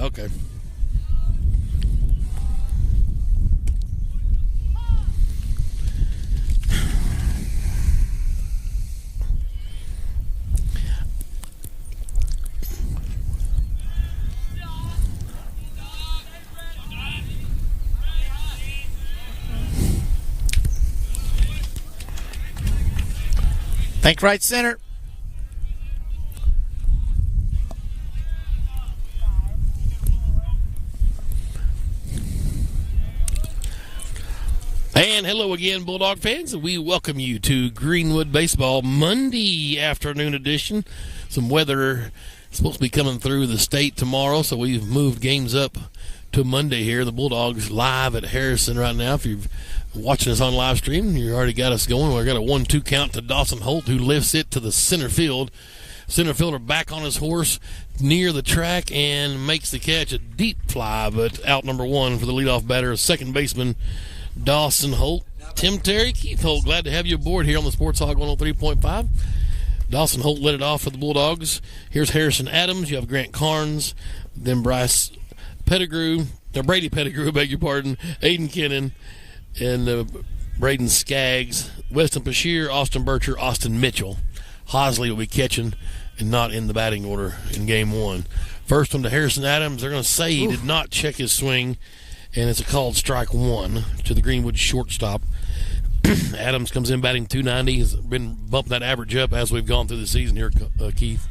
Okay. Think right center. And hello again, Bulldog fans. We welcome you to Greenwood Baseball Monday afternoon edition. Some weather supposed to be coming through the state tomorrow, so we've moved games up to Monday here. The Bulldogs live at Harrison right now. If you're watching us on live stream, you already got us going. We've got a 1-2 count to Dawson Holt, who lifts it to the center field. Center fielder back on his horse near the track and makes the catch. A deep fly, but out number one for the leadoff batter, second baseman Dawson Holt. Tim Terry, Keith Holt, glad to have you aboard here on the Sports Hog 103.5. Dawson Holt led it off for the Bulldogs. Here's Harrison Adams. You have Grant Carnes, then Brady Pettigrew, beg your pardon, Aiden Kennan, and Braden Skaggs, Weston Bashir, Austin Bircher, Austin Mitchell. Hosley will be catching and not in the batting order in game one. First one to Harrison Adams. They're going to say he did not check his swing, and it's a called strike one to the Greenwood shortstop. Adams comes in batting .290. He's been bumping that average up as we've gone through the season here, Keith.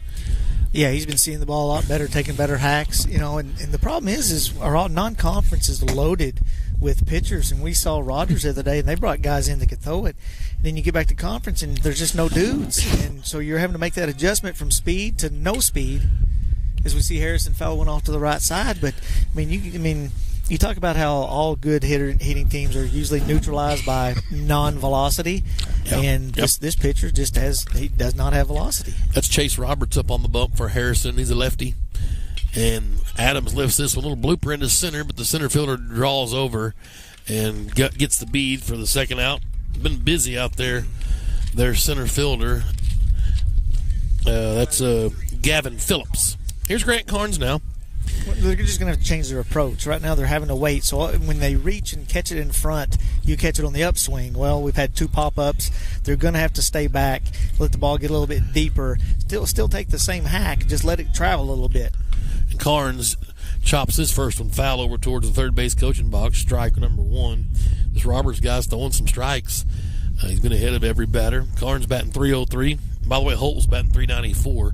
Yeah, he's been seeing the ball a lot better, taking better hacks, and the problem is our non-conference is loaded with pitchers, and we saw Rogers the other day, and they brought guys in that could throw it. And then you get back to conference, and there's just no dudes, and so you're having to make that adjustment from speed to no speed, as we see Harrison foul one off to the right side. But you talk about how all good hitting teams are usually neutralized by non-velocity, and this pitcher he does not have velocity. That's Chase Roberts up on the bump for Harrison. He's a lefty. And Adams lifts this one, a little blooper into center, but the center fielder draws over and gets the bead for the second out. Been busy out there, their center fielder. That's Gavin Phillips. Here's Grant Carnes now. They're just going to have to change their approach. Right now they're having to wait. So when they reach and catch it in front, you catch it on the upswing. Well, we've had two pop-ups. They're going to have to stay back, let the ball get a little bit deeper. Still take the same hack, just let it travel a little bit. And Carnes chops this first one foul over towards the third base coaching box. Strike number one. This Roberts guy's throwing some strikes. He's been ahead of every batter. Carnes batting .303. By the way, Holt's batting .394.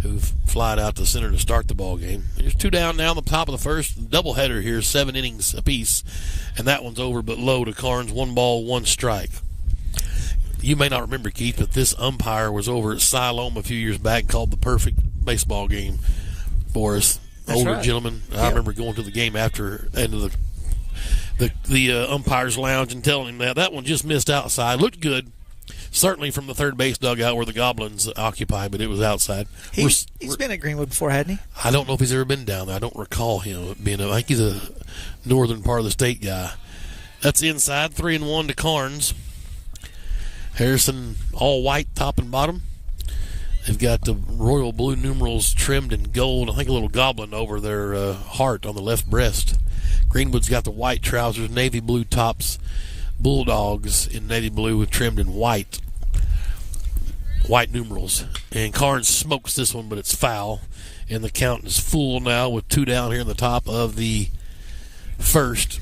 Who've flied out to center to start the ball game. There's two down now on the top of the first. Doubleheader here, 7 innings apiece. And that one's over but low to Carnes. 1 ball, 1 strike. You may not remember, Keith, but this umpire was over at Siloam a few years back, called the perfect baseball game for us. That's Older right. gentleman. I remember going to the game after end of the umpire's lounge and telling him that one just missed outside. Looked good. Certainly from the third base dugout where the Goblins occupy, but it was outside. He's been at Greenwood before, hadn't he? I don't know if he's ever been down there. I don't recall him being. I think he's a northern part of the state guy. That's inside. 3-1 to Carnes. Harrison all white top and bottom. They've got the royal blue numerals trimmed in gold. I think a little goblin over their heart on the left breast. Greenwood's got the white trousers, navy blue tops. Bulldogs in navy blue with trimmed in white numerals. And Carnes smokes this one, but it's foul. And the count is full now with 2 down here in the top of the first.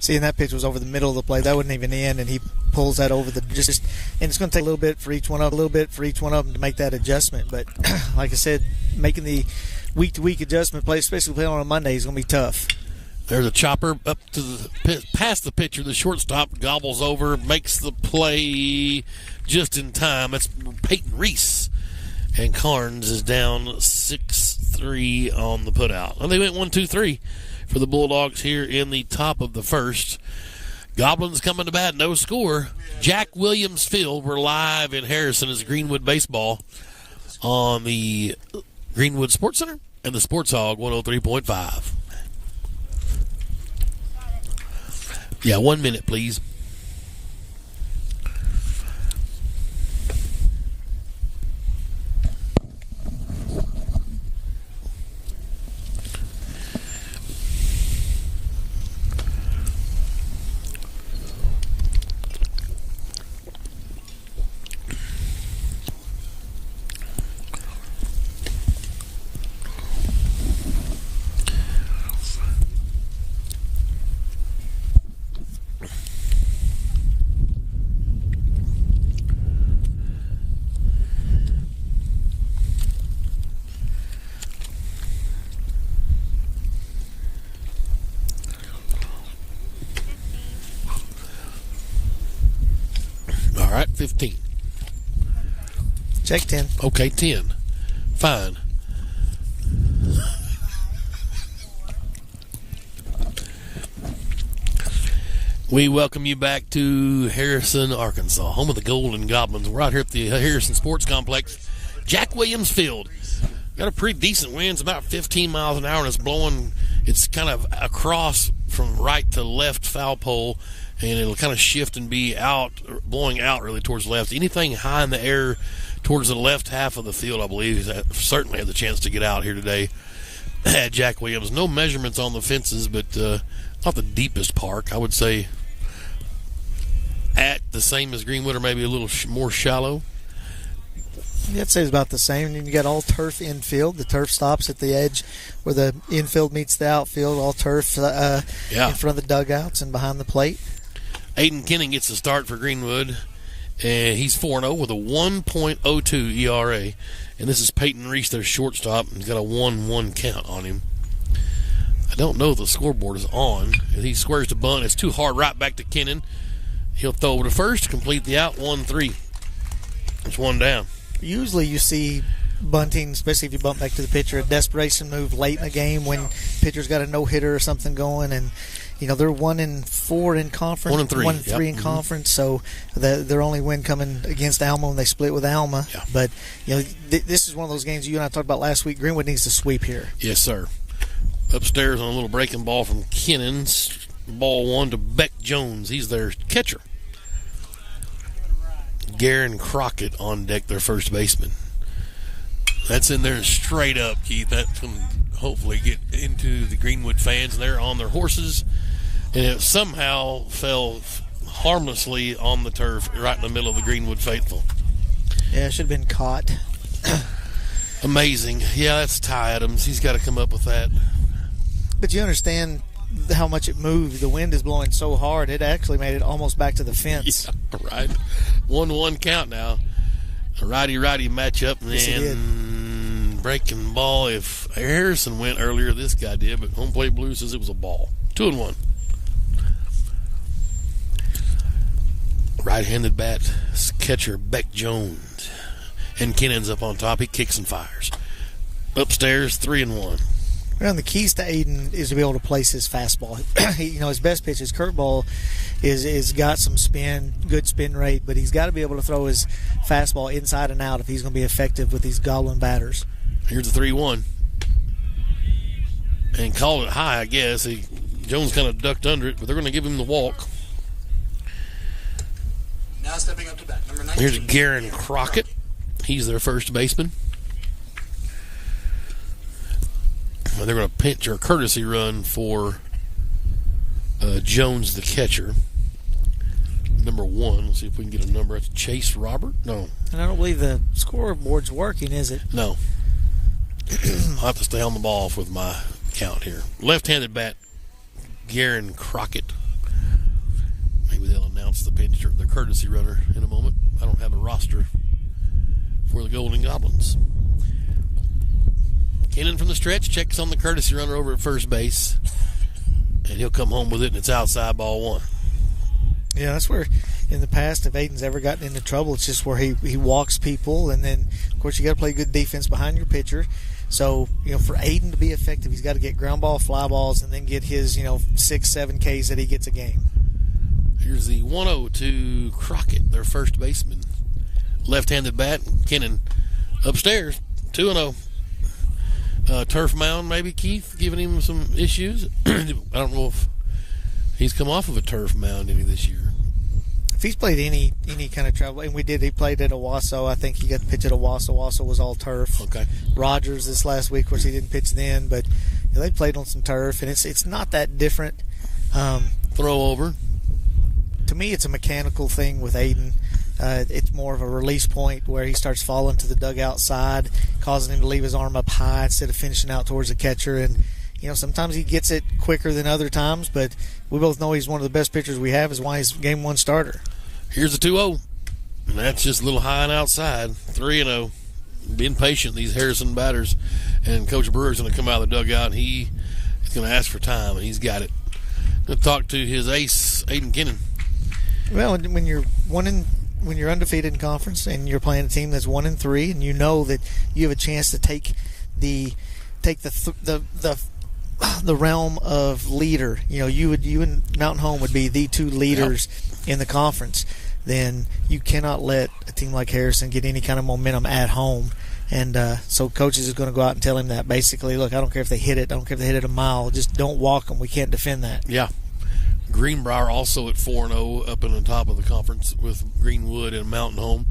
See, and that pitch was over the middle of the plate. That wasn't even in, and he pulls that over and it's going to take a little bit for each one of them to make that adjustment. But like I said, making the week-to-week adjustment play, especially playing on a Monday, is going to be tough. There's a chopper up to past the pitcher. The shortstop gobbles over, makes the play just in time. That's Peyton Reese. And Carnes is down 6-3 on the putout. And they went 1-2-3 for the Bulldogs here in the top of the first. Goblins coming to bat, no score. Jack Williams Field. We're live in Harrison as Greenwood Baseball on the Greenwood Sports Center and the Sports Hog 103.5. Yeah, 1 minute, please. right, 15. Check 10. Okay, 10. Fine. We welcome you back to Harrison, Arkansas, home of the Golden Goblins. We're out here at the Harrison Sports Complex, Jack Williams Field. Got a pretty decent wind. It's about 15 miles an hour, and it's blowing. It's kind of across from right to left foul pole, and it'll kind of shift and be out, blowing out really towards the left. Anything high in the air towards the left half of the field, I believe, certainly had the chance to get out here today at Jack Williams. No measurements on the fences, but not the deepest park. I would say at the same as Greenwood, or maybe a little more shallow. Yeah, I'd say it's about the same. And then you got all turf infield. The turf stops at the edge where the infield meets the outfield. All turf in front of the dugouts and behind the plate. Aiden Kenning gets the start for Greenwood, and he's 4-0 with a 1.02 ERA. And this is Peyton Reese, their shortstop. He's got a 1-1 count on him. I don't know if the scoreboard is on. He squares the bunt. It's too hard. Right back to Kennan. He'll throw over to first, complete the out, 1-3. It's one down. Usually you see bunting, especially if you bump back to the pitcher, a desperation move late in a game when pitcher's got a no-hitter or something going, and you know they're 1-4 in conference, 1-3 in conference, so their only win coming against Alma when they split with Alma. Yeah. But you know this is one of those games you and I talked about last week. Greenwood needs to sweep here. Yes, sir. Upstairs on a little breaking ball from Kennan's. Ball 1 to Beck Jones. He's their catcher. Garen Crockett on deck, their first baseman. That's in there straight up, Keith. That's going to hopefully get into the Greenwood fans. They're on their horses, and it somehow fell harmlessly on the turf right in the middle of the Greenwood faithful. Yeah, it should have been caught. Amazing. Yeah, that's Ty Adams. He's got to come up with that. But you understand how much it moved. The wind is blowing so hard, it actually made it almost back to the fence. Yeah, right. 1-1 count now. A righty-righty matchup, and then breaking ball. If Harrison went earlier, this guy did, but Home Plate Blue says it was a ball. 2-1. Right-handed bat catcher Beck Jones. And Kennan's up on top. He kicks and fires. Upstairs, 3-1. Well, the keys to Aiden is to be able to place his fastball. His best pitch, his curveball, is got some spin, good spin rate, but he's got to be able to throw his fastball inside and out if he's going to be effective with these Goblin batters. Here's the 3-1. And called it high, I guess. Jones kind of ducked under it, but they're going to give him the walk. Now stepping up to bat, number 19. Here's Garen Crockett. He's their first baseman. They're going to pinch or courtesy run for Jones, the catcher. Number 1. Let's see if we can get a number. It's Chase Robert? No. And I don't believe the scoreboard's working, is it? No. I'll have to stay on the ball with my count here. Left-handed bat, Garen Crockett. Maybe they'll announce the pincher, the courtesy runner in a moment. I don't have a roster for the Golden Goblins. Kennan from the stretch checks on the courtesy runner over at first base, and he'll come home with it, and it's outside, ball 1. Yeah, that's where in the past, if Aiden's ever gotten into trouble, it's just where he walks people, and then, of course, you got to play good defense behind your pitcher. So, for Aiden to be effective, he's got to get ground ball, fly balls, and then get his, 6-7 Ks that he gets a game. Here's the 1-0 to Crockett, their first baseman. Left-handed bat, Kennan upstairs, 2-0. Turf mound, maybe, Keith, giving him some issues. I don't know if he's come off of a turf mound any this year. If he's played any kind of travel, and he played at Owasso. I think he got to pitch at Owasso. Owasso was all turf. Okay. Rogers this last week, of course, he didn't pitch then, but they played on some turf, and it's not that different. Throw over. To me, it's a mechanical thing with Aiden. It's more of a release point where he starts falling to the dugout side, causing him to leave his arm up high instead of finishing out towards the catcher. And, sometimes he gets it quicker than other times, but we both know he's one of the best pitchers we have, is why he's game 1 starter. Here's the 2-0. And that's just a little high and outside. 3-0. Being patient, these Harrison batters. And Coach Brewer's going to come out of the dugout, and he's going to ask for time, and he's got it. Going to talk to his ace, Aiden Kennan. Well, when you're 1-1 when you're undefeated in conference and you're playing a team that's 1-3, and you know that you have a chance to take the realm of leader. You and Mountain Home would be the two leaders in the conference. Then you cannot let a team like Harrison get any kind of momentum at home. And so coaches is going to go out and tell him that basically, look, I don't care if they hit it. I don't care if they hit it a mile. Just don't walk them. We can't defend that. Yeah. Greenbrier also at 4-0 up in the top of the conference with Greenwood and Mountain Home.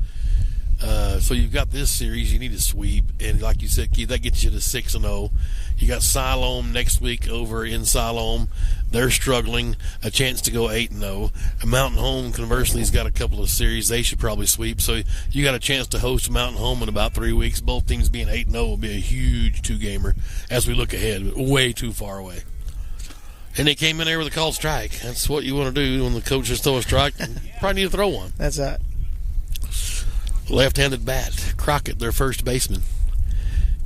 So you've got this series you need to sweep, and like you said, Keith, that gets you to 6-0. You got Siloam next week over in Siloam. They're struggling. A chance to go 8-0. Mountain Home, conversely, has got a couple of series they should probably sweep. So you got a chance to host Mountain Home in about 3 weeks. Both teams being 8-0 will be a huge two-gamer as we look ahead, way too far away. And they came in there with a called strike. That's what you want to do when the coaches throw a strike. You probably need to throw one. That's that. Left-handed bat. Crockett, their first baseman.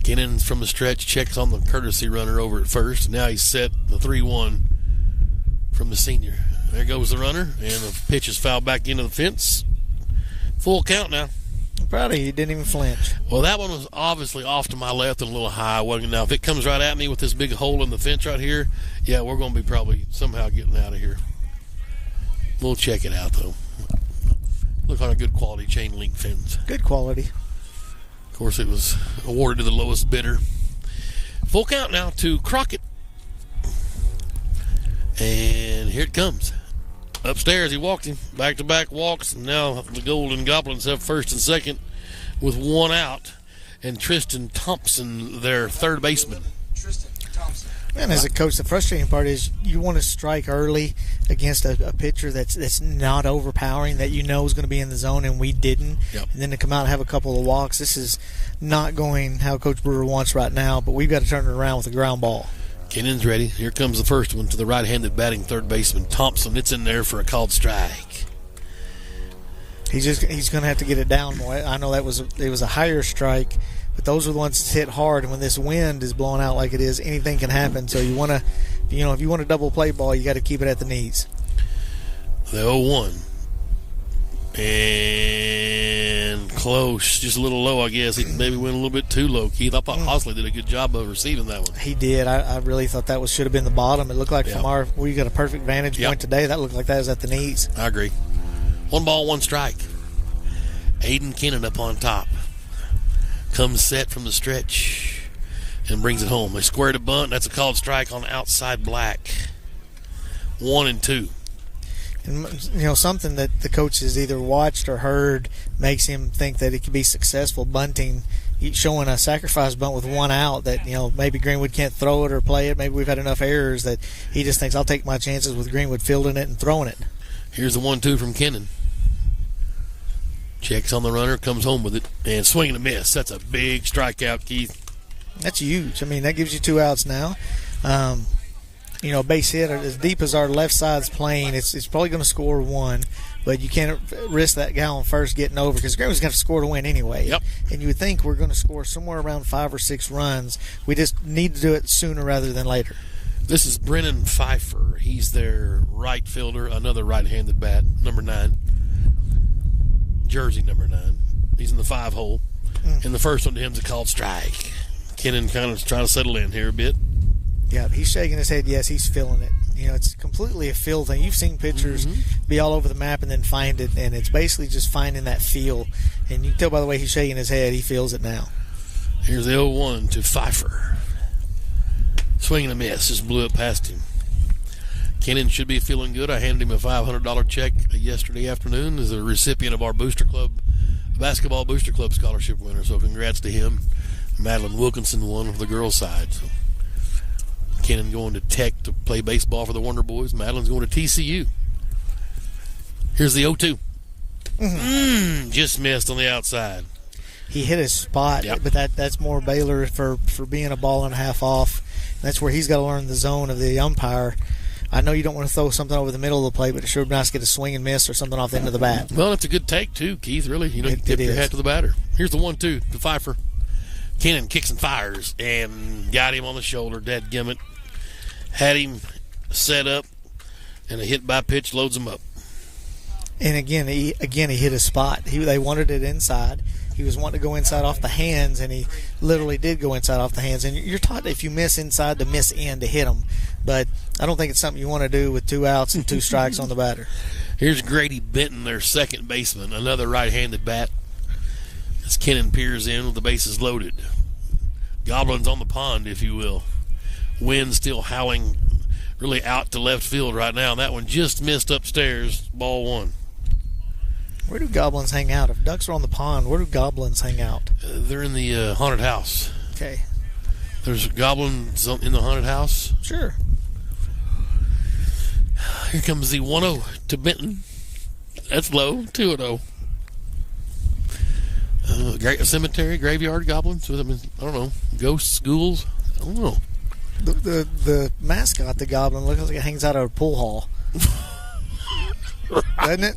Kennan from the stretch checks on the courtesy runner over at first. Now he's set the 3-1 from the senior. There goes the runner, and the pitch is fouled back into the fence. Full count now. I'm proud of you. You didn't even flinch. Well, that one was obviously off to my left and a little high. Now, if it comes right at me with this big hole in the fence right here, yeah, we're going to be probably somehow getting out of here. We'll check it out, though. Look like a good quality chain link fence. Good quality. Of course, it was awarded to the lowest bidder. Full count now to Crockett. And here it comes. Upstairs, he walked him. Back-to-back walks. And now the Golden Goblins have first and second with one out. And Tristan Thompson, their third baseman. Tristan Thompson. And as a coach, the frustrating part is you want to strike early against a pitcher that's not overpowering, that you know is going to be in the zone, and we didn't. Yep. And then to come out and have a couple of walks, this is not going how Coach Brewer wants right now, but we've got to turn it around with a ground ball. Kennan's ready. Here comes the first one to the right-handed batting third baseman, Thompson. It's in there for a called strike. He's going to have to get it down more. I know it was a higher strike, but those are the ones that hit hard. And when this wind is blowing out like it is, anything can happen. So you want to, if you want a double play ball, you got to keep it at the knees. The 0-1. And close, just a little low, I guess. He maybe went a little bit too low, Keith. I thought Hosley did a good job of receiving that one. He did. I really thought that should have been the bottom. It looked like from we got a perfect vantage point today. That looked like that was at the knees. I agree. 1 ball, 1 strike. Aiden Kennan up on top. Comes set from the stretch and brings it home. They squared a bunt. That's a called strike on outside black. 1-2. And, something that the coach has either watched or heard makes him think that it could be successful bunting, showing a sacrifice bunt with 1 out, that, maybe Greenwood can't throw it or play it. Maybe we've had enough errors that he just thinks, I'll take my chances with Greenwood fielding it and throwing it. Here's the 1-2 from Kennan. Checks on the runner, comes home with it, and swing and a miss. That's a big strikeout, Keith. That's huge. I mean, that gives you 2 outs now. Base hit, as deep as our left side's playing, it's probably going to score 1, but you can't risk that guy on first getting over because Greenwood's going to score to win anyway. Yep. And you would think we're going to score somewhere around 5 or 6 runs. We just need to do it sooner rather than later. This is Brennan Pfeiffer. He's their right fielder, another right-handed bat, number 9. Jersey number 9. He's in the 5 hole. And the first one to him is a called strike. Kennan kind of trying to settle in here a bit. Yeah, he's shaking his head. Yes, he's feeling it. It's completely a feel thing. You've seen pitchers be all over the map and then find it, and it's basically just finding that feel. And you can tell by the way he's shaking his head, he feels it now. Here's the 0-1 to Pfeiffer. Swing and a miss. Just blew it past him. Kennan should be feeling good. I handed him a $500 check yesterday afternoon as a recipient of our basketball booster club scholarship winner. So congrats to him. Madeline Wilkinson won for the girls' side. So Kennan going to Tech to play baseball for the Wonder Boys. Madeline's going to TCU. Here's the 0-2. Just missed on the outside. He hit his spot, but that's more Baylor for being a ball and a half off. That's where he's got to learn the zone of the umpire. I know you don't want to throw something over the middle of the plate, but it sure would be nice to get a swing and miss or something off the end of the bat. Well, it's a good take, too, Keith, really. You tip your hat to the batter. Here's the 1-2 to Pfeiffer. Kennan kicks and fires and got him on the shoulder, dadgummit. Had him set up, and a hit by pitch loads him up. And again, he hit his spot. They wanted it inside. He was wanting to go inside off the hands, and he literally did go inside off the hands. And you're taught if you miss inside to miss in to hit them. But I don't think it's something you want to do with 2 outs and 2 strikes on the batter. Here's Grady Benton, their second baseman, another right-handed bat. As Kennan peers in with the bases loaded. Goblins on the pond, if you will. Wind still howling really out to left field right now. That one just missed upstairs. Ball 1. Where do Goblins hang out? If ducks are on the pond, where do Goblins hang out? They're in the haunted house. Okay. There's Goblins in the haunted house. Sure. Here comes the 1-0 to Benton. That's low. 2-0. Cemetery, graveyard, goblins. I don't know. Ghosts, ghouls. I don't know. The mascot, the goblin, looks like it hangs out of a pool hall. Doesn't it?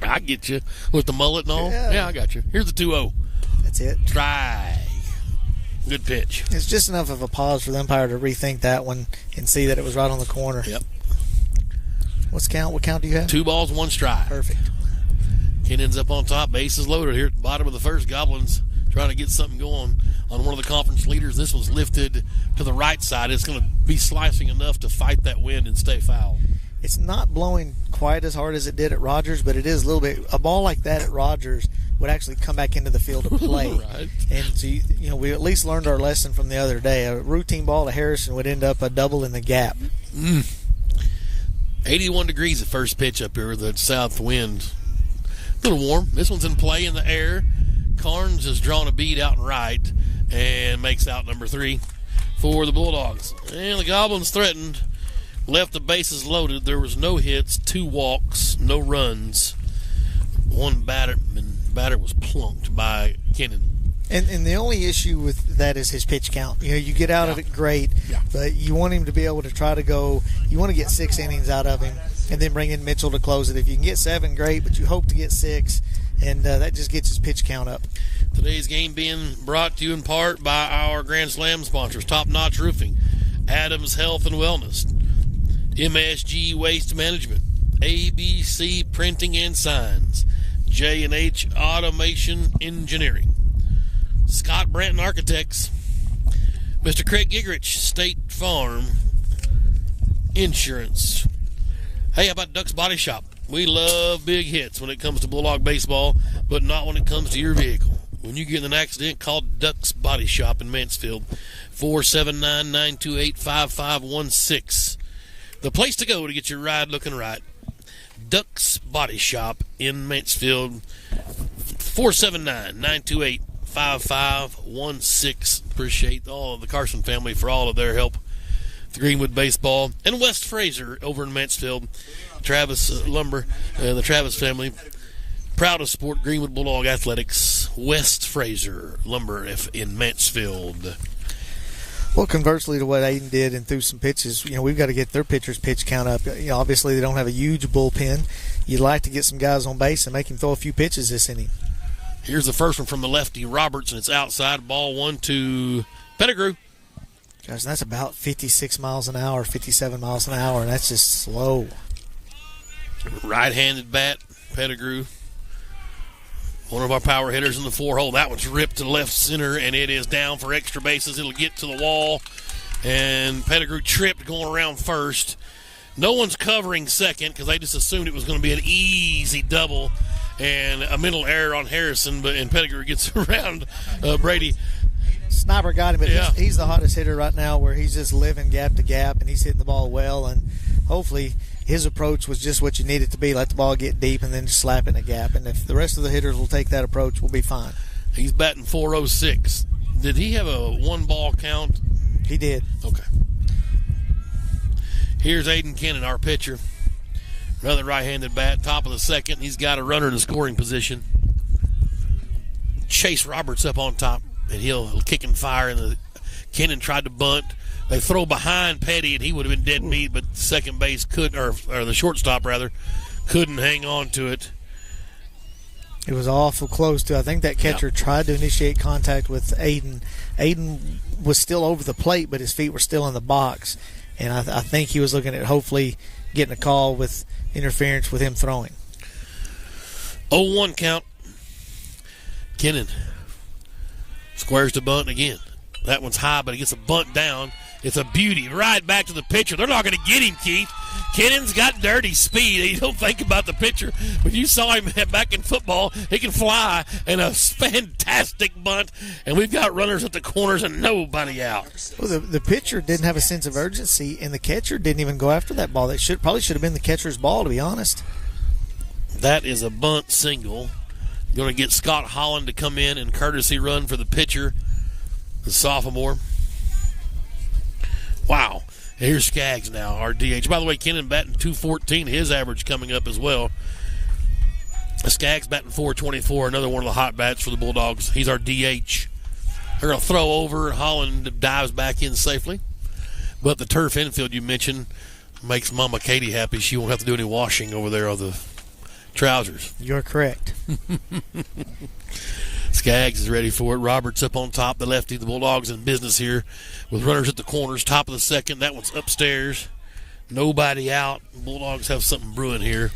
I get you. With the mullet and all? Yeah, I got you. Here's the 2-0. That's it. Try. Good pitch. It's just enough of a pause for the umpire to rethink that one and see that it was right on the corner. Yep. What's the count? What count do you have? 2 balls, 1 strike. Perfect. Kennan's up on top. Bases loaded here at the bottom of the first. Goblins trying to get something going on one of the conference leaders. This one's lifted to the right side. It's going to be slicing enough to fight that wind and stay foul. It's not blowing quite as hard as it did at Rogers, but it is a little bit. A ball like that at Rogers would actually come back into the field to play. Right. And so, we at least learned our lesson from the other day. A routine ball to Harrison would end up a double in the gap. 81 degrees at first pitch up here with the south wind. A little warm. This one's in play in the air. Carnes has drawn a bead out and right and makes out number 3 for the Bulldogs. And the Goblins threatened. Left the bases loaded. There was no hits, 2 walks, no runs. One batter was plunked by Kennan. And the only issue with that is his pitch count. You get out of it great, but you want him to be able to try to go. You want to get 6 innings out of him, and then bring in Mitchell to close it. If you can get 7, great, but you hope to get 6, and that just gets his pitch count up. Today's game being brought to you in part by our Grand Slam sponsors: Top Notch Roofing, Adams Health and Wellness, MSG Waste Management, ABC Printing and Signs, J&H Automation Engineering, Scott Branton Architects, Mr. Craig Gigrich, State Farm Insurance. Hey, how about Duck's Body Shop? We love big hits when it comes to Bulldog baseball, but not when it comes to your vehicle. When you get in an accident, call Duck's Body Shop in Mansfield, 479-928-5516. The place to go to get your ride looking right. Duck's Body Shop in Mansfield, 479-928-5516. Appreciate all of the Carson family for all of their help with Greenwood baseball. And West Fraser over in Mansfield, Travis Lumber, the Travis family, proud to support Greenwood Bulldog Athletics. West Fraser Lumber in Mansfield. Well, conversely to what Aiden did and threw some pitches, we've got to get their pitchers' pitch count up. Obviously, they don't have a huge bullpen. You'd like to get some guys on base and make him throw a few pitches this inning. Here's the first one from the lefty, Roberts, and it's outside. Ball 1 to Pettigrew. Gosh, that's about 56 miles an hour, 57 miles an hour, and that's just slow. Right-handed bat, Pettigrew. One of our power hitters in the 4-hole. That one's ripped to left center, and it is down for extra bases. It'll get to the wall, and Pettigrew tripped going around first. No one's covering second because they just assumed it was going to be an easy double and a mental error on Harrison, and Pettigrew gets around Brady. Sniper got him, but he's the hottest hitter right now, where he's just living gap to gap, and he's hitting the ball well, and hopefully his approach was just what you need it to be. Let the ball get deep and then just slap it in the gap. And if the rest of the hitters will take that approach, we'll be fine. He's batting .406. Did he have a 1-ball count? He did. Okay. Here's Aiden Kennan, our pitcher. Another right-handed bat, top of the second. He's got a runner in scoring position. Chase Roberts up on top, and he'll kick and fire. And Kennan tried to bunt. They throw behind Petty, and he would have been dead meat, but second base couldn't, or the shortstop rather, couldn't hang on to it. It was awful close to. I think that catcher tried to initiate contact with Aiden. Aiden was still over the plate, but his feet were still in the box, and I think he was looking at hopefully getting a call with interference with him throwing. 0-1 count. Kennan squares the bunt again. That one's high, but he gets a bunt down. It's a beauty. Right back to the pitcher. They're not going to get him, Keith. Kennan's got dirty speed. You don't think about the pitcher. When you saw him back in football, he can fly, and a fantastic bunt. And we've got runners at the corners and nobody out. Well, the pitcher didn't have a sense of urgency, and the catcher didn't even go after that ball. That probably should have been the catcher's ball, to be honest. That is a bunt single. Going to get Scott Holland to come in and courtesy run for the pitcher, the sophomore. Wow. Here's Skaggs now, our DH. By the way, Kennan batting .214, his average coming up as well. Skaggs batting .424, another one of the hot bats for the Bulldogs. He's our DH. They're going to throw over. Holland dives back in safely. But the turf infield you mentioned makes Mama Katie happy. She won't have to do any washing over there on the trousers. You're correct. Skaggs is ready for it. Roberts up on top, the lefty. The Bulldogs in business here with runners at the corners. Top of the second. That one's upstairs. Nobody out. Bulldogs have something brewing here.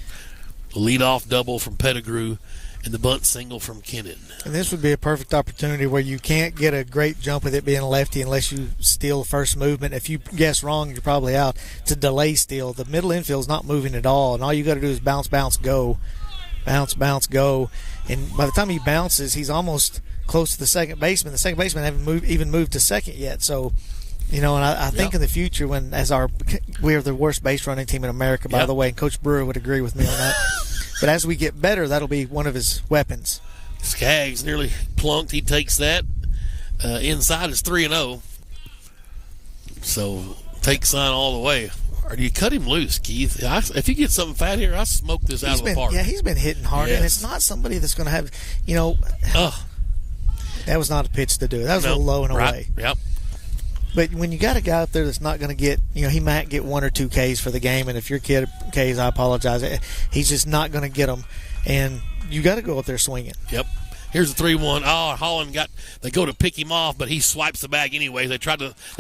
The leadoff double from Pettigrew and the bunt single from Kennan. And this would be a perfect opportunity where you can't get a great jump with it being a lefty unless you steal the first movement. If you guess wrong, you're probably out. It's a delay steal. The middle infield's not moving at all, and all you got to do is bounce, bounce, go. Bounce, bounce, go. And by the time he bounces, he's almost close to the second baseman. The second baseman hasn't even moved to second yet. So, you know, and I think in the future we are the worst base running team in America, by the way, and Coach Brewer would agree with me on that. But as we get better, that'll be one of his weapons. Skaggs nearly plunked. He takes that. Inside is 3-0. So, take sign all the way. Or do you cut him loose, Keith? If you get something fat here, I smoke this out of the park. Yeah, he's been hitting hard, and it's not somebody that's going to have, that was not a pitch to do. That was a little low and away. Yep. But when you got a guy up there that's not going to get, he might get 1 or 2 Ks for the game, and if your kid Ks, I apologize. He's just not going to get them, and you got to go up there swinging. Yep. Here's the 3-1. Oh, Holland they go to pick him off, but he swipes the bag anyway. They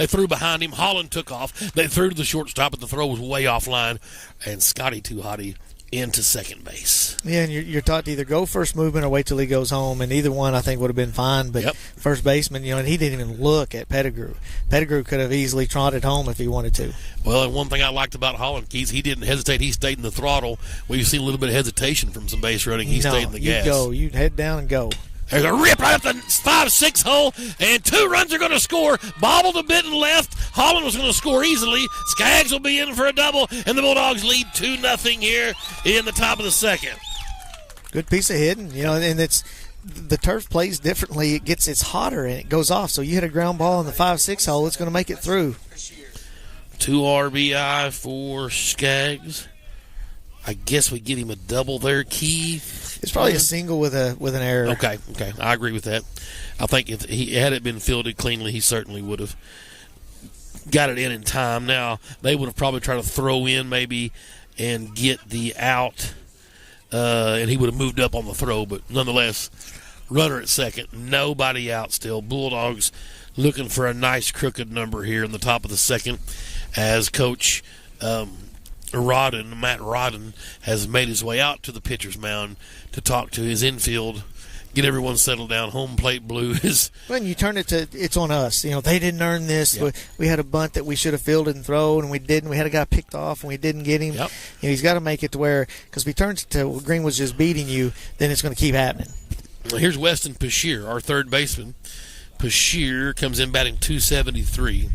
threw behind him. Holland took off. They threw to the shortstop, but the throw was way offline, and Scotty Too Hottie into second base. Yeah, and you're taught to either go first movement or wait till he goes home, and either one I think would have been fine. But first baseman, and he didn't even look at Pettigrew. Pettigrew could have easily trotted home if he wanted to. Well, and one thing I liked about Holland, Keith, he didn't hesitate. He stayed in the throttle. We've seen a little bit of hesitation from some base running. He stayed in the gas. You'd head down and go. There's a rip right up the 5-6 hole, and 2 runs are going to score. Bobbled a bit and left. Holland was going to score easily. Skaggs will be in for a double, and the Bulldogs lead 2-0 here in the top of the second. Good piece of hitting, and it's the turf plays differently. It's hotter and it goes off. So you hit a ground ball in the 5-6 hole, it's going to make it through. 2 RBI for Skaggs. I guess we get him a double there, Keith. It's probably a single with an error. Okay, I agree with that. I think if had it been fielded cleanly, he certainly would have got it in time. Now, they would have probably tried to throw in maybe and get the out, and he would have moved up on the throw. But nonetheless, runner at second, nobody out still. Bulldogs looking for a nice crooked number here in the top of the second as Coach Matt Rodden has made his way out to the pitcher's mound to talk to his infield, get everyone settled down. Home plate blue is. When you turn it to, it's on us. They didn't earn this. Yep. We had a bunt that we should have fielded and thrown, and we didn't. We had a guy picked off, and we didn't get him. Yep. He's got to make it to where, because if he turns it to Greenwood's just beating you, then it's going to keep happening. Well, here's Weston Pashier, our third baseman. Pashier comes in batting .273.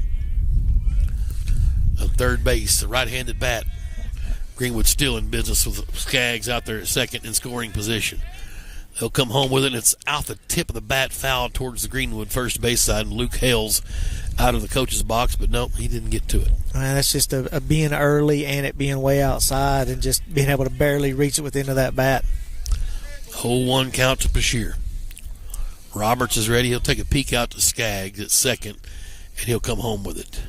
Third base, a right-handed bat. Greenwood still in business with Skaggs out there at second in scoring position. They'll come home with it, and it's out the tip of the bat foul towards the Greenwood first base side, and Luke Hales out of the coach's box, but no, he didn't get to it. That's just a being early and it being way outside and just being able to barely reach it with the end of that bat. 0-1 count to Pashier. Roberts is ready. He'll take a peek out to Skaggs at second, and he'll come home with it.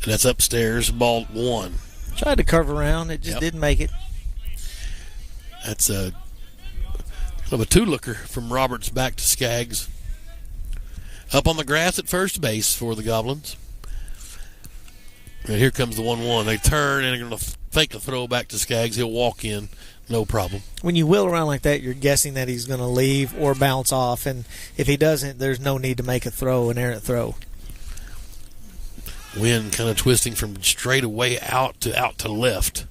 And that's upstairs, ball 1. Tried to curve around. It just didn't make it. That's a 2-looker from Roberts back to Skaggs. Up on the grass at first base for the Goblins. And here comes the 1-1. They turn and they're going to fake a throw back to Skaggs. He'll walk in. No problem. When you wheel around like that, you're guessing that he's going to leave or bounce off, and if he doesn't, there's no need to make an errant throw. Wind kind of twisting from straight away out to left,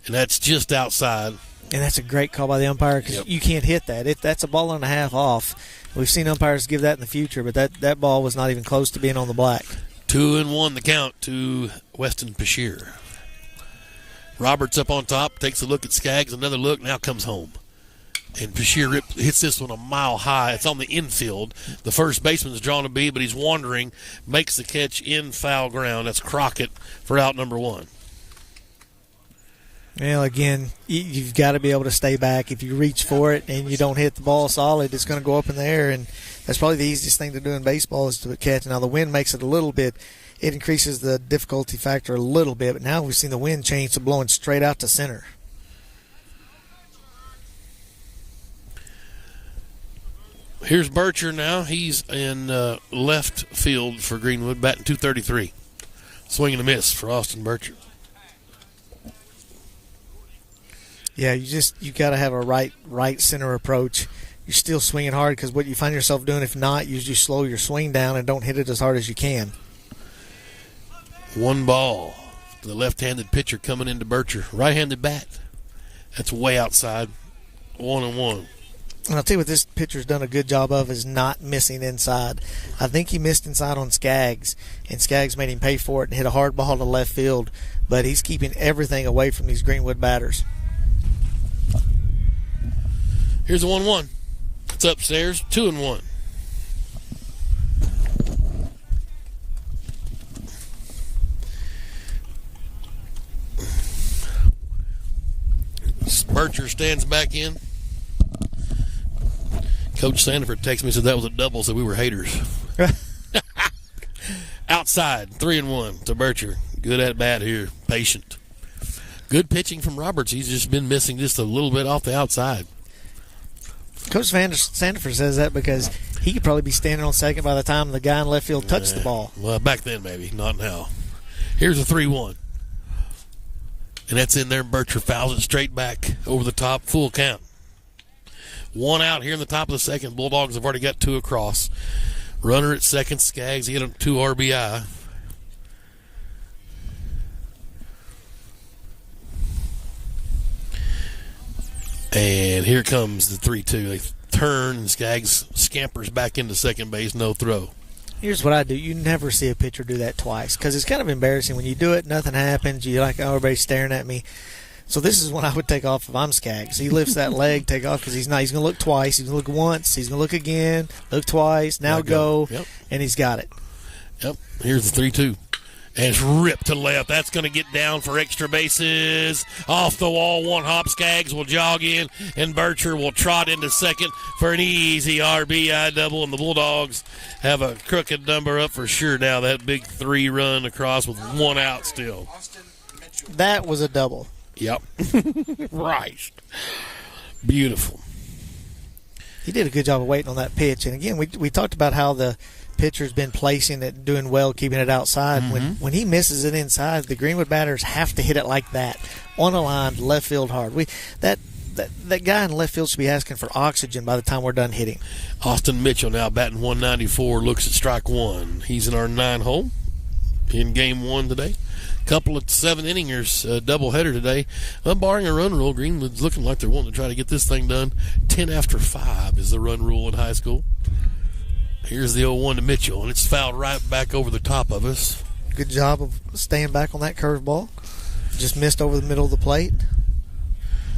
and that's just outside. And that's a great call by the umpire because you can't hit that. That's a ball and a half off. We've seen umpires give that in the future, but that ball was not even close to being on the black. 2-1 the count to Weston Peshier. Roberts up on top, takes a look at Skaggs, another look, now comes home. And Peshier hits this one a mile high. It's on the infield. The first baseman's drawn a B, but he's wandering, makes the catch in foul ground. That's Crockett for out number 1. Well, again, you've got to be able to stay back. If you reach for it and you don't hit the ball solid, it's going to go up in the air, and that's probably the easiest thing to do in baseball is to catch. Now, the wind makes it a little bit. It increases the difficulty factor a little bit, but now we've seen the wind change to blowing straight out to center. Here's Bircher now. He's in left field for Greenwood, batting .233. Swing and a miss for Austin Bircher. Yeah, you got to have a right center approach. You're still swinging hard because what you find yourself doing, if not, you just slow your swing down and don't hit it as hard as you can. 1 ball. The left-handed pitcher coming into Bircher. Right-handed bat. That's way outside. 1-1. And I'll tell you what this pitcher's done a good job of is not missing inside. I think he missed inside on Skaggs, and Skaggs made him pay for it and hit a hard ball to left field. But he's keeping everything away from these Greenwood batters. Here's a 1-1. It's upstairs. 2-1. Bircher stands back in. Coach Sandiford texted me and said that was a double, so we were haters. Outside, 3-1 to Bircher. Good at bat here. Patient. Good pitching from Roberts. He's just been missing just a little bit off the outside. Coach Sandiford says that because he could probably be standing on second by the time the guy in left field touched the ball. Well, back then maybe, not now. Here's a 3-1. And that's in there. Bircher fouls it straight back over the top. Full count. 1 out here in the top of the second. Bulldogs have already got 2 across. Runner at second. Skaggs, he hit him 2 RBI. And here comes the 3-2. They turn, and Skaggs scampers back into second base. No throw. Here's what I do. You never see a pitcher do that twice because it's kind of embarrassing. When you do it, nothing happens. You're like, oh, everybody's staring at me. So this is when I would take off if I'm Skaggs. He lifts that leg, take off because he's going to look twice. He's going to look once. He's going to look again, look twice, now go, yep. And he's got it. Yep. Here's the 3-2. And it's ripped to left. That's going to get down for extra bases. Off the wall, 1 hop. Skaggs will jog in, and Bircher will trot into second for an easy RBI double. And the Bulldogs have a crooked number up for sure now. That big 3-run across with 1 out still. That was a double. Yep. Right. Beautiful. He did a good job of waiting on that pitch. And, again, we talked about how the pitcher's been placing it, doing well, keeping it outside. Mm-hmm. When he misses it inside, the Greenwood batters have to hit it like that, on a line, left field hard. That guy in left field should be asking for oxygen by the time we're done hitting. Austin Mitchell now batting .194, looks at strike 1. He's in our 9 hole in game 1 today. Couple of 7-inningers, doubleheader today. Barring a run rule, Greenwood's looking like they're wanting to try to get this thing done. 10 after 5 is the run rule in high school. Here's the 0-1 to Mitchell, and it's fouled right back over the top of us. Good job of staying back on that curveball. Just missed over the middle of the plate.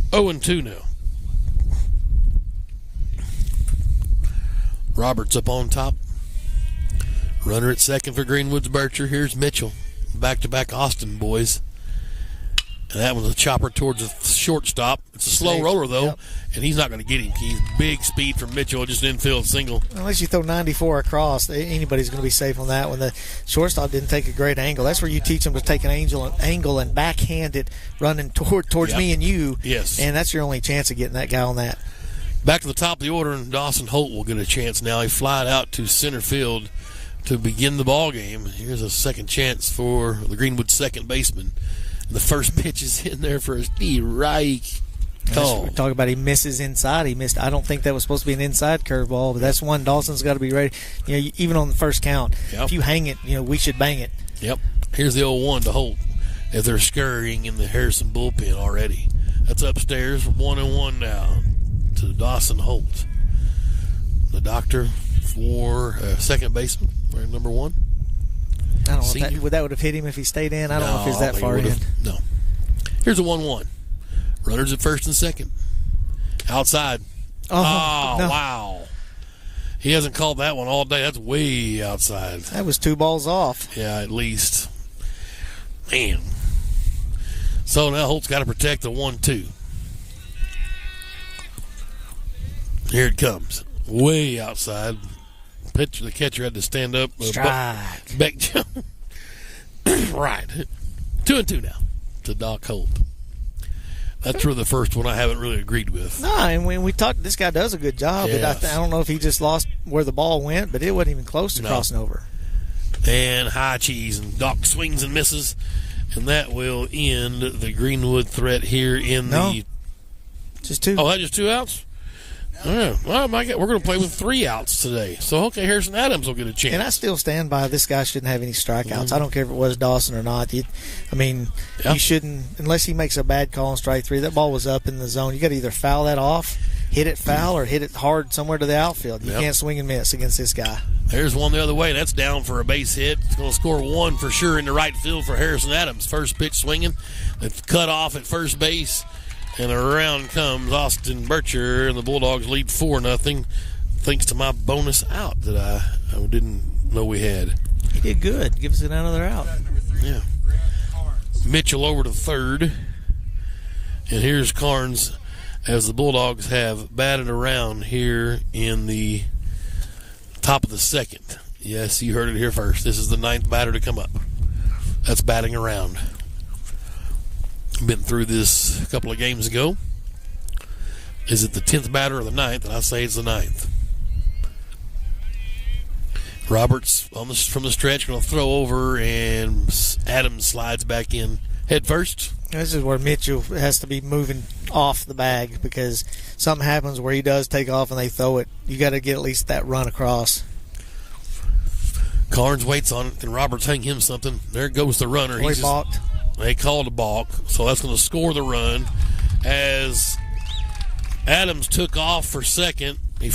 0-2 now. Roberts up on top. Runner at second for Greenwood's Bircher. Here's Mitchell. Back-to-back Austin boys. And that was a chopper towards the shortstop. It's a slow roller, though, yep. And he's not going to get him. He's big speed from Mitchell, just infield single. Unless you throw 94 across, anybody's going to be safe on that one. The shortstop didn't take a great angle. That's where you teach them to take an angle and backhand it running towards me and you. Yes. And that's your only chance of getting that guy on that. Back to the top of the order, and Dawson Holt will get a chance now. He flied out to center field to begin the ball game. Here's a second chance for the Greenwood second baseman. The first pitch is in there for a strike. Oh. We talk about he misses inside. He missed. I don't think that was supposed to be an inside curveball, but that's one Dawson's got to be ready. Even on the first count, if you hang it, we should bang it. Yep. Here's the 0-1 to Holt as they're scurrying in the Harrison bullpen already. That's upstairs, 1-1 now to Dawson Holt. The doctor for second baseman, number 1. I don't know if that would have hit him if he stayed in. I don't know if he's that far in. No. Here's a 1-1. Runners at first and second. Outside. Oh, no. Wow. He hasn't called that one all day. That's way outside. That was 2 balls off. Yeah, at least. Man. So now Holt's got to protect the 1-2. Here it comes. Way outside. The catcher had to stand up. Strike. Back jump. Right. 2-2 now to Doc Holt. That's really the first one I haven't really agreed with. No, and when we talked, this guy does a good job. Yes. But I don't know if he just lost where the ball went, but it wasn't even close to crossing over. And high cheese, and Doc swings and misses, and that will end the Greenwood threat here in the. Just 2. Oh, that's just 2 outs? Yeah. Well, my God, we're going to play with 3 outs today. So, okay, Harrison Adams will get a chance. And I still stand by this guy shouldn't have any strikeouts. Mm-hmm. I don't care if it was Dawson or not. You shouldn't, unless he makes a bad call on strike 3. That ball was up in the zone. You got to either foul that off, hit it foul, or hit it hard somewhere to the outfield. You can't swing and miss against this guy. There's one the other way. That's down for a base hit. It's going to score 1 for sure in the right field for Harrison Adams. First pitch swinging. It's cut off at first base. And around comes Austin Bircher, and the Bulldogs lead 4-0, thanks to my bonus out that I didn't know we had. He did good. Give us another out. Yeah. Mitchell over to third. And here's Carnes as the Bulldogs have batted around here in the top of the second. Yes, you heard it here first. This is the 9th batter to come up. That's batting around. Been through this a couple of games ago. Is it the 10th batter or the 9th? And I say it's the 9th. Roberts from the stretch going to throw over, and Adams slides back in head first. This is where Mitchell has to be moving off the bag, because something happens where he does take off and they throw it. You got to get at least that run across. Carnes waits on it. Can Roberts hang him something? There goes the runner. He balked. They called a balk, so that's going to score the run. As Adams took off for second, he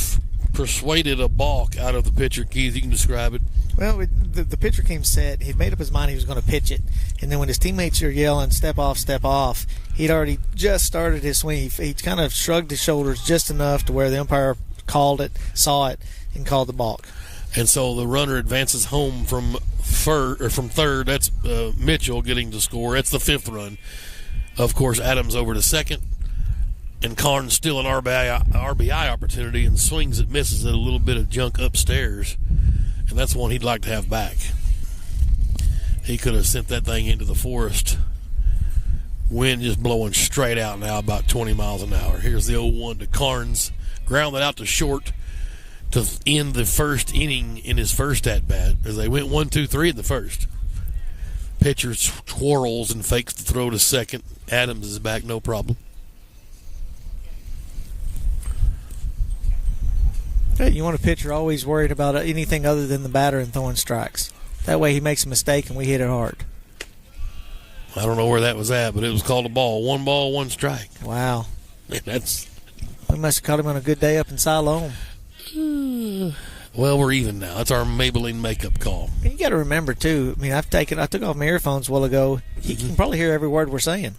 persuaded a balk out of the pitcher. Keith, you can describe it. Well, the pitcher came set. He'd made up his mind he was going to pitch it. And then when his teammates are yelling, step off, he'd already just started his swing. He kind of shrugged his shoulders just enough to where the umpire called it, saw it, and called the balk. And so the runner advances home from third. That's Mitchell getting to score. That's the 5th run. Of course, Adams over to second. And Carnes still an RBI opportunity, and swings it, misses it, a little bit of junk upstairs. And that's one he'd like to have back. He could have sent that thing into the forest. Wind just blowing straight out now, about 20 miles an hour. Here's the 0-1 to Carnes. Grounded out to short to end the first inning in his first at-bat, as they went 1-2-3 in the first. Pitcher twirls and fakes the throw to second. Adams is back, no problem. Hey, you want a pitcher always worried about anything other than the batter and throwing strikes. That way he makes a mistake and we hit it hard. I don't know where that was at, but it was called a ball. 1 ball, 1 strike. Wow. That's. We must have caught him on a good day up in Siloam. Well, we're even now. That's our Maybelline makeup call. And you got to remember, too, I mean, I took off my earphones a while ago. You can probably hear every word we're saying.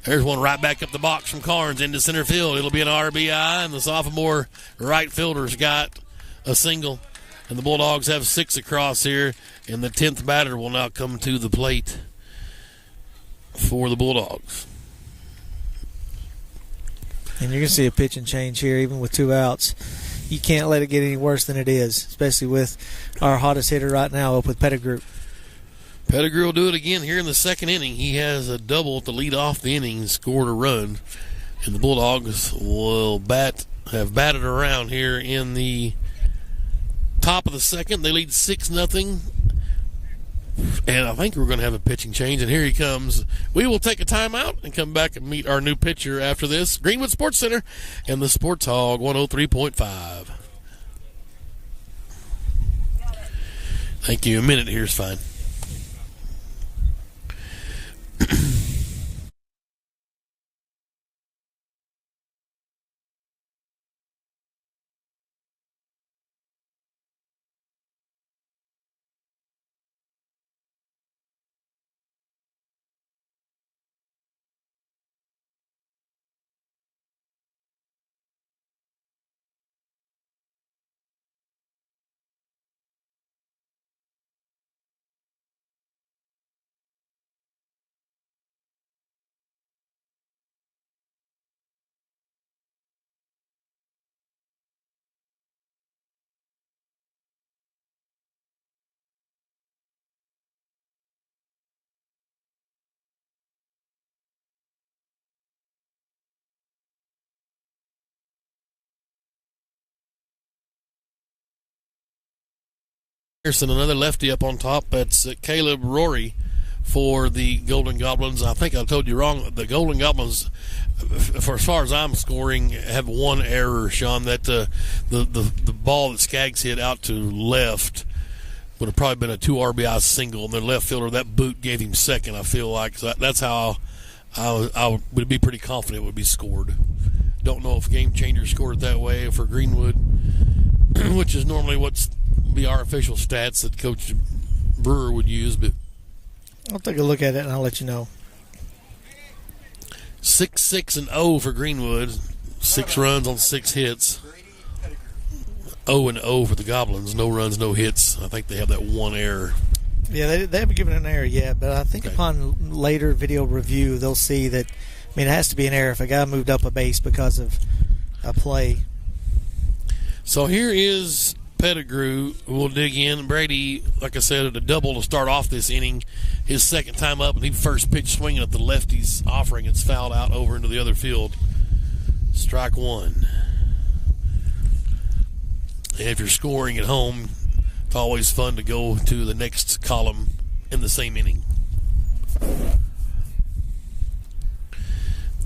There's one right back up the box from Carnes into center field. It'll be an RBI, and the sophomore right fielder's got a single. And the Bulldogs have 6 across here, and the 10th batter will now come to the plate for the Bulldogs. And you're going to see a pitch and change here, even with 2 outs. You can't let it get any worse than it is, especially with our hottest hitter right now up with Pettigrew. Pettigrew will do it again here in the second inning. He has a double to lead off the inning and scored a run. And the Bulldogs will have batted around here in the top of the second. They lead 6-0. And I think we're going to have a pitching change, and here he comes. We will take a timeout and come back and meet our new pitcher after this. Greenwood Sports Center and the Sports Hog 103.5. Thank you. A minute here is fine. Another lefty up on top. That's Caleb Rory for the Golden Goblins. I think I told you wrong. The Golden Goblins, for as far as I'm scoring, have one error, Sean. That the ball that Skaggs hit out to left would have probably been a 2 RBI single, and their left fielder, that boot gave him second, I feel like. So that's how I would be pretty confident it would be scored. Don't know if Game Changer scored it that way for Greenwood, which is normally what's be our official stats that Coach Brewer would use, but I'll take a look at it and I'll let you know. 6-6-0 for Greenwood. 6 runs on 6 hits. 0-0 for the Goblins. No runs, no hits. I think they have that one error. Yeah, they haven't given an error yet, but I think upon later video review, they'll see that, I mean, it has to be an error if a guy moved up a base because of a play. So here is Pettigrew. We'll dig in. Brady, like I said, at a double to start off this inning. His second time up, and he first pitch swinging at the lefty's offering. It's fouled out over into the other field. Strike one. And if you're scoring at home, it's always fun to go to the next column in the same inning.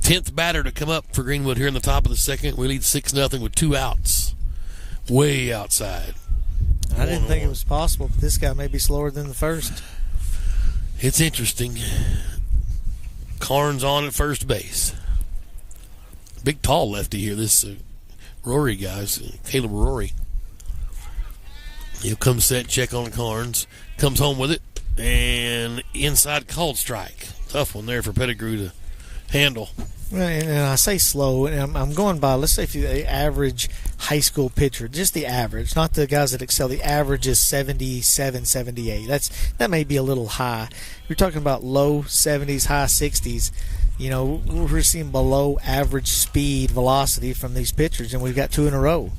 10th batter to come up for Greenwood here in the top of the second. We lead 6-0 with 2 outs. Way outside. I didn't think it was possible, but this guy may be slower than the first. It's interesting. Karn's on at first base. Big, tall lefty here. This Rory guys, Caleb Rory. He'll come set, check on Karns. Comes home with it, and inside called strike. Tough one there for Pettigrew to handle. And I say slow, and I'm going by, let's say if you're the average high school pitcher, just the average, not the guys that excel. The average is 77, 78. That may be a little high. You're talking about low 70s, high 60s. You know, we're seeing below average speed, velocity from these pitchers, and we've got 2 in a row.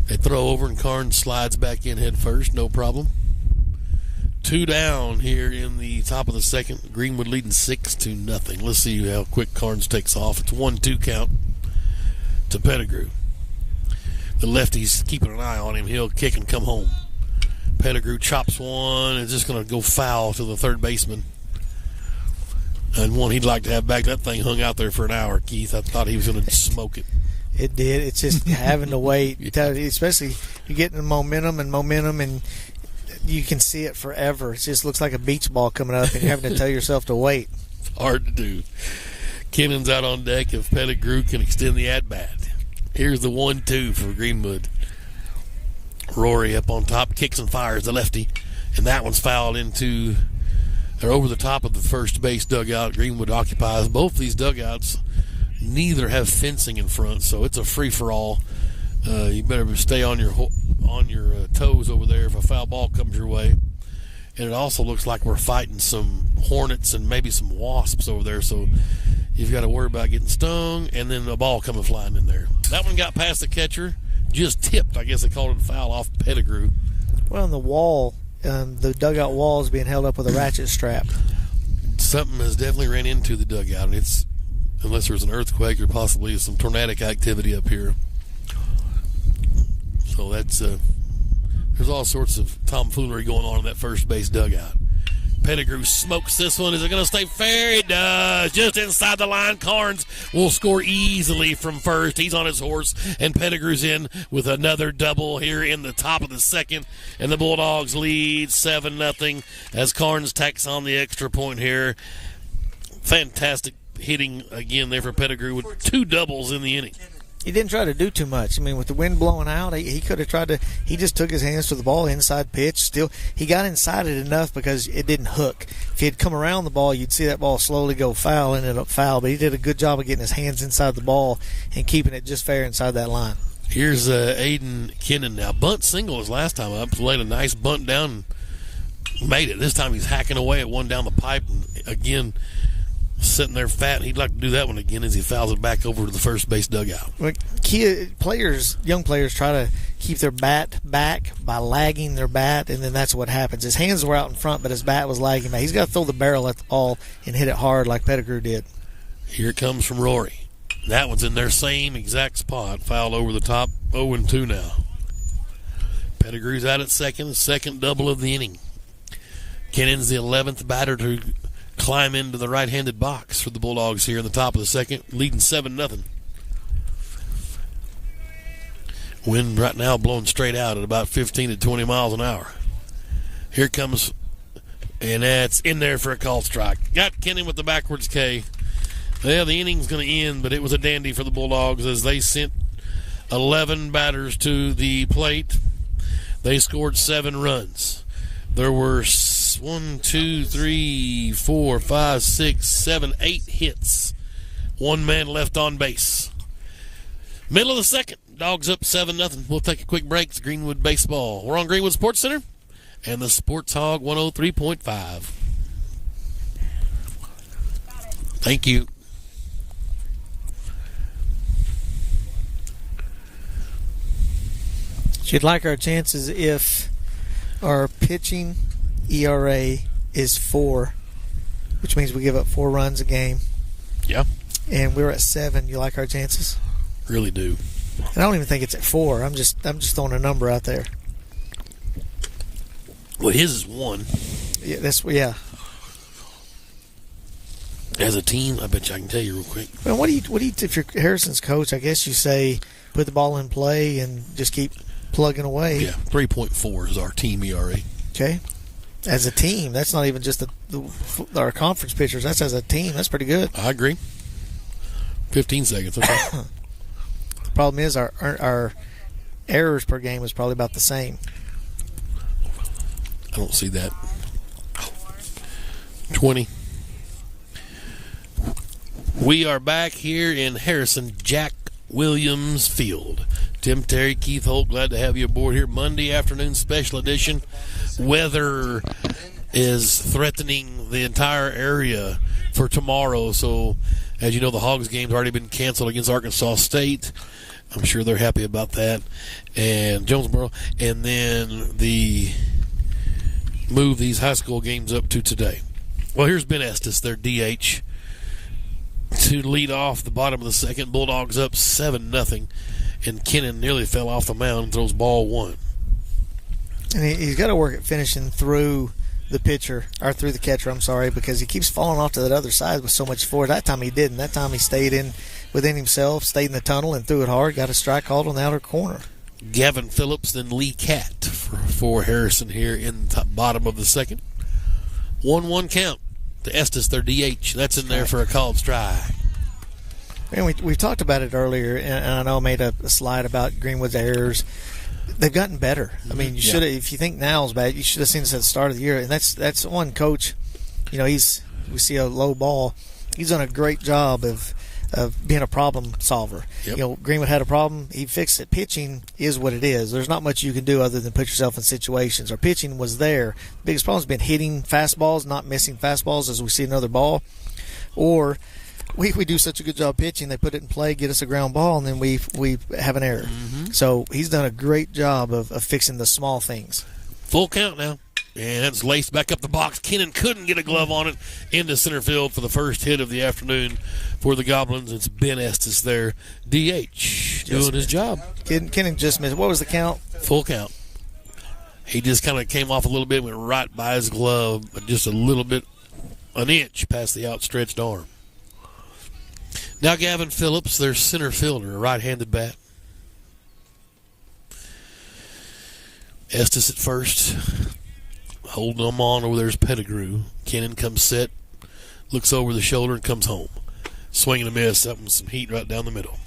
They throw over, and Karn slides back in head first, no problem. 2 down here in the top of the second. Greenwood leading 6-0. Let's see how quick Karns takes off. It's 1-2 count to Pettigrew. The lefty's keeping an eye on him. He'll kick and come home. Pettigrew chops one. It's just going to go foul to the third baseman. And one he'd like to have back. That thing hung out there for an hour, Keith. I thought he was going to smoke it. It did. It's just having to wait. Especially you're getting momentum, and you can see it forever. It just looks like a beach ball coming up, and you're having to tell yourself to wait. Hard to do. Kennon's out on deck if Pettigrew can extend the at-bat. Here's the 1-2 for Greenwood. Rory up on top, kicks and fires the lefty, and that one's fouled into or over the top of the first base dugout. Greenwood occupies both these dugouts. Neither have fencing in front, so it's a free-for-all. You better stay on your toes over there if a foul ball comes your way. And it also looks like we're fighting some hornets and maybe some wasps over there, so you've got to worry about getting stung and then a ball coming flying in there. That one got past the catcher, just tipped. I guess they called it a foul off Pettigrew. Well, on the wall, the dugout wall is being held up with a ratchet strap. Something has definitely ran into the dugout, and it's, unless there's an earthquake or possibly some tornadic activity up here. So that's there's all sorts of tomfoolery going on in that first base dugout. Pettigrew smokes this one. Is it going to stay fair? It does. Just inside the line. Carnes will score easily from first. He's on his horse, and Pettigrew's in with another double here in the top of the second. And the Bulldogs lead 7-0 as Carnes tacks on the extra point here. Fantastic hitting again there for Pettigrew with 2 doubles in the inning. He didn't try to do too much. I mean, with the wind blowing out, he could have tried to. He just took his hands to the ball, inside pitch. Still, he got inside it enough because it didn't hook. If he had come around the ball, you'd see that ball slowly go foul, ended up foul. But he did a good job of getting his hands inside the ball and keeping it just fair inside that line. Here's Aiden Kennan now. Bunt single his last time up. Laid a nice bunt down and made it. This time he's hacking away at one down the pipe. And again, sitting there fat. He'd like to do that one again as he fouls it back over to the first base dugout. Well, young players try to keep their bat back by lagging their bat, and then that's what happens. His hands were out in front, but his bat was lagging back. He's got to throw the barrel at the ball and hit it hard like Pettigrew did. Here it comes from Rory. That one's in their same exact spot. Fouled over the top, 0-2 now. Pettigrew's out at second double of the inning. Kennan's the 11th batter to climb into the right-handed box for the Bulldogs here in the top of the second, leading 7-0. Wind right now blowing straight out at about 15 to 20 miles an hour. Here comes, and that's in there for a called strike. Got Kennan with the backwards K. Well, the inning's going to end, but it was a dandy for the Bulldogs as they sent 11 batters to the plate. They scored 7 runs. There were 8 hits. 1 man left on base. Middle of the second, Dogs up 7-0. We'll take a quick break. It's Greenwood Baseball. We're on Greenwood Sports Center and the Sports Hog 103.5. Thank you. You'd like our chances if our pitching ERA is 4, which means we give up 4 runs a game. Yeah. And we're at 7. You like our chances? Really do. And I don't even think it's at 4. I'm just throwing a number out there. Well, his is 1. Yeah. As a team, I bet you I can tell you real quick. Well, what do you if you're Harrison's coach? I guess you say put the ball in play and just keep plugging away. Yeah, 3.4 is our team ERA. Okay. As a team, that's not even just our conference pitchers. That's as a team. That's pretty good. I agree. 15 seconds. Okay. The problem is our errors per game is probably about the same. I don't see that. 20. We are back here in Harrison Jack Williams Field. Tim Terry, Keith Holt, glad to have you aboard here. Monday afternoon special edition. Weather is threatening the entire area for tomorrow. So, as you know, the Hogs game's already been canceled against Arkansas State. I'm sure they're happy about that. And Jonesboro. And then the move these high school games up to today. Well, here's Ben Estes, their DH, to lead off the bottom of the second. Bulldogs up 7-0. And Kennan nearly fell off the mound and throws ball 1. And he's got to work at finishing through the pitcher, or through the catcher, I'm sorry, because he keeps falling off to that other side with so much force. That time he didn't. That time he stayed within himself, stayed in the tunnel, and threw it hard. Got a strike called on the outer corner. Gavin Phillips, then Lee Catt for Harrison here in the bottom of the second. 1-1 count to Estes, their DH. That's in there for a called strike. And we talked about it earlier, and I know I made a slide about Greenwood's errors. They've gotten better. I mean, you should have. If you think Now's bad, you should have seen this at the start of the year. And that's one coach. You know, we see a low ball. He's done a great job of being a problem solver. Yep. You know, Greenwood had a problem. He fixed it. Pitching is what it is. There's not much you can do other than put yourself in situations. Our pitching was there. The biggest problem has been hitting fastballs, not missing fastballs as we see another ball, or we do such a good job pitching, they put it in play, get us a ground ball, and then we have an error. Mm-hmm. So he's done a great job of fixing the small things. Full count now. And it's laced back up the box. Kennan couldn't get a glove on it into center field for the first hit of the afternoon for the Goblins. It's Ben Estes there, DH, doing his job. Kennan just missed. What was the count? Full count. He just kind of came off a little bit, went right by his glove, just a little bit, an inch past the outstretched arm. Now Gavin Phillips, their center fielder, a right-handed bat. Estes at first, holding them on over there's Pettigrew. Kennan comes set, looks over the shoulder, and comes home. Swing and a miss, up with some heat right down the middle.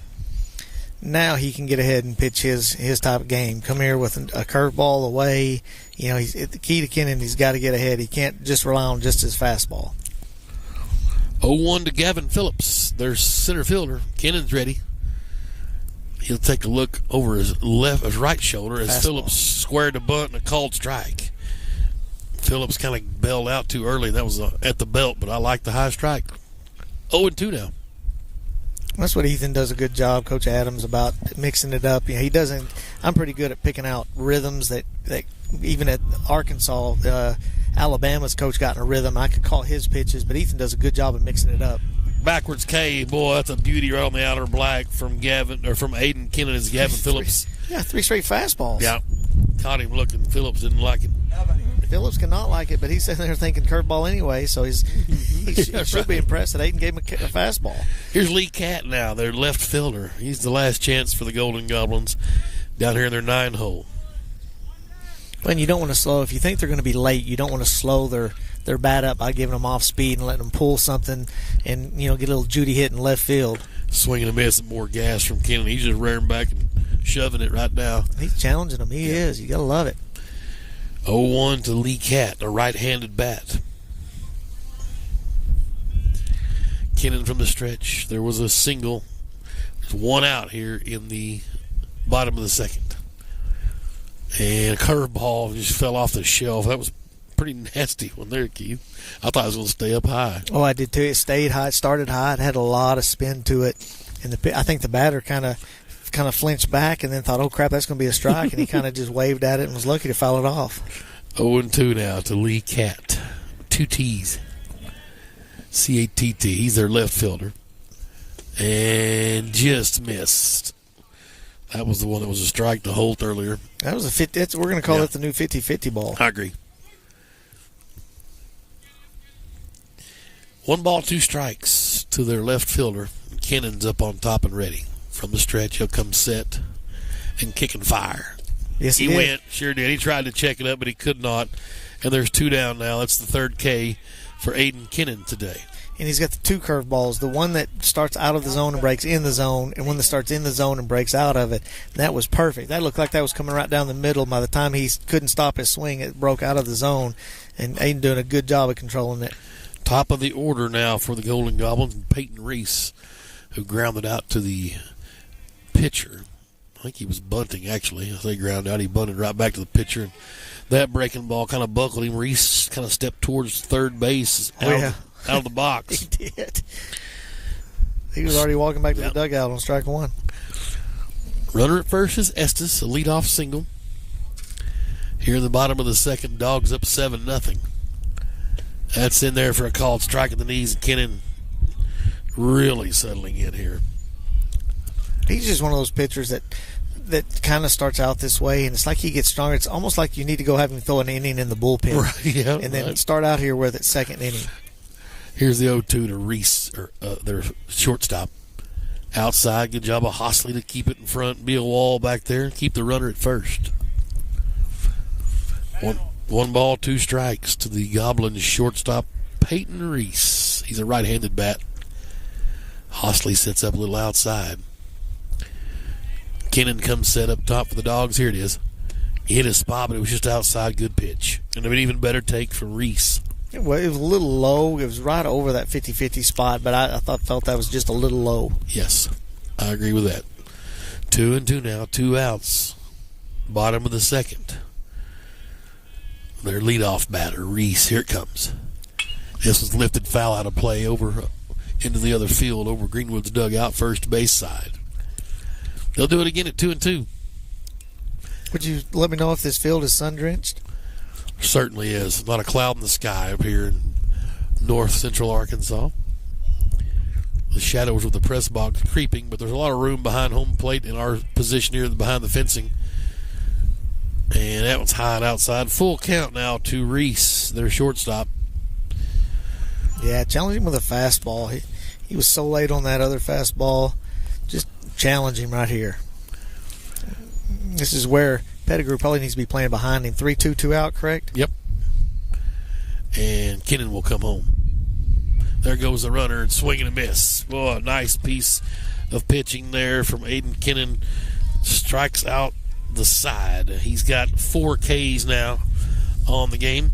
Now he can get ahead and pitch his type of game. Come here with a curveball away. You know, the key to Kennan, he's got to get ahead. He can't just rely on just his fastball. 0-1 to Gavin Phillips, their center fielder. Kennan's ready. He'll take a look over his right shoulder as Fastball. Phillips squared a bunt and a called strike. Phillips kind of bailed out too early. That was at the belt, but I like the high strike. 0-2 now. That's what Ethan does a good job, Coach Adams, about mixing it up. You know, he doesn't. I'm pretty good at picking out rhythms that even at Arkansas, Alabama's coach got in a rhythm. I could call his pitches, but Ethan does a good job of mixing it up. Backwards K, boy, that's a beauty right on the outer black from Aiden Kennan as Gavin Phillips. Yeah, 3 straight fastballs. Yeah, caught him looking. Phillips didn't like it. Phillips cannot like it, but he's sitting there thinking curveball anyway, so he should be impressed that Aiden gave him a fastball. Here's Lee Catt now, their left fielder. He's the last chance for the Golden Goblins down here in their 9-hole. When you don't want to slow, if you think they're going to be late, you don't want to slow their bat up by giving them off speed and letting them pull something and, you know, get a little Judy hit in left field. Swinging a miss and more gas from Kennan. He's just rearing back and shoving it right now. He's challenging him. He is. You got to love it. 0-1 to Lee Catt, a right-handed bat. Kennan from the stretch. There was a single. There's one out here in the bottom of the second. And a curveball just fell off the shelf. That was pretty nasty one there, Keith. I thought it was going to stay up high. Oh, I did too. It stayed high. It started high. It had a lot of spin to it. And I think the batter kind of flinched back and then thought, oh, crap, that's going to be a strike. And he kind of just waved at it and was lucky to foul it off. 0-2 now to Lee Catt. 2 T's. C-A-T-T. He's their left fielder. And just missed. That was the one that was a strike to Holt earlier. That was a 50. We're going to call it the new 50-50 ball. I agree. 1 ball, 2 strikes to their left fielder. Kennan's up on top and ready. From the stretch, he'll come set and kick and fire. Yes, he went. Sure did. He tried to check it up, but he could not. And there's 2 down now. That's the third K for Aiden Kennan today. And he's got the 2 curveballs, the one that starts out of the zone and breaks in the zone, and one that starts in the zone and breaks out of it. And that was perfect. That looked like that was coming right down the middle. By the time he couldn't stop his swing, it broke out of the zone. And Aiden doing a good job of controlling it. Top of the order now for the Golden Goblins, Peyton Reese, who grounded out to the pitcher. I think he was bunting, actually. As they ground out, he bunted right back to the pitcher. And that breaking ball kind of buckled him. Reese kind of stepped towards third base out of the box. He did. He was already walking back to the dugout on strike 1. Runner at first is Estes, a leadoff single. Here in the bottom of the second, Dogs up 7-0. That's in there for a called strike at the knees. And Kennan really settling in here. He's just one of those pitchers that kind of starts out this way, and it's like he gets stronger. It's almost like you need to go have him throw an inning in the bullpen, right, yeah, and then start out here with it second inning. Here's the 0-2 to Reese, their shortstop. Outside, good job of Hosley to keep it in front, be a wall back there, and keep the runner at first. 1 ball, 2 strikes to the Goblins shortstop, Peyton Reese. He's a right-handed bat. Hosley sets up a little outside. Kennan comes set up top for the Dogs. Here it is. He hit his spot, but it was just outside. Good pitch. And an even better take from Reese. Well, it was a little low. It was right over that 50-50 spot, but I felt that was just a little low. Yes, I agree with that. 2-2 now, 2 outs. Bottom of the second. Their leadoff batter, Reese. Here it comes. This was lifted foul out of play over into the other field, over Greenwood's dugout, first base side. They'll do it again at 2-2. Would you let me know if this field is sun-drenched? Certainly is. Not a cloud in the sky up here in north central Arkansas. The shadows of the press box creeping, but there's a lot of room behind home plate in our position here behind the fencing. And that one's high and outside. Full count now to Reese, their shortstop. Yeah, challenge him with a fastball. He was so late on that other fastball. Just challenge him right here. This is where Pettigrew probably needs to be playing behind him. 3-2, 2 out, correct? Yep. And Kennan will come home. There goes the runner and swing and a miss. Boy, a nice piece of pitching there from Aiden Kennan. Strikes out the side. He's got 4 Ks now on the game.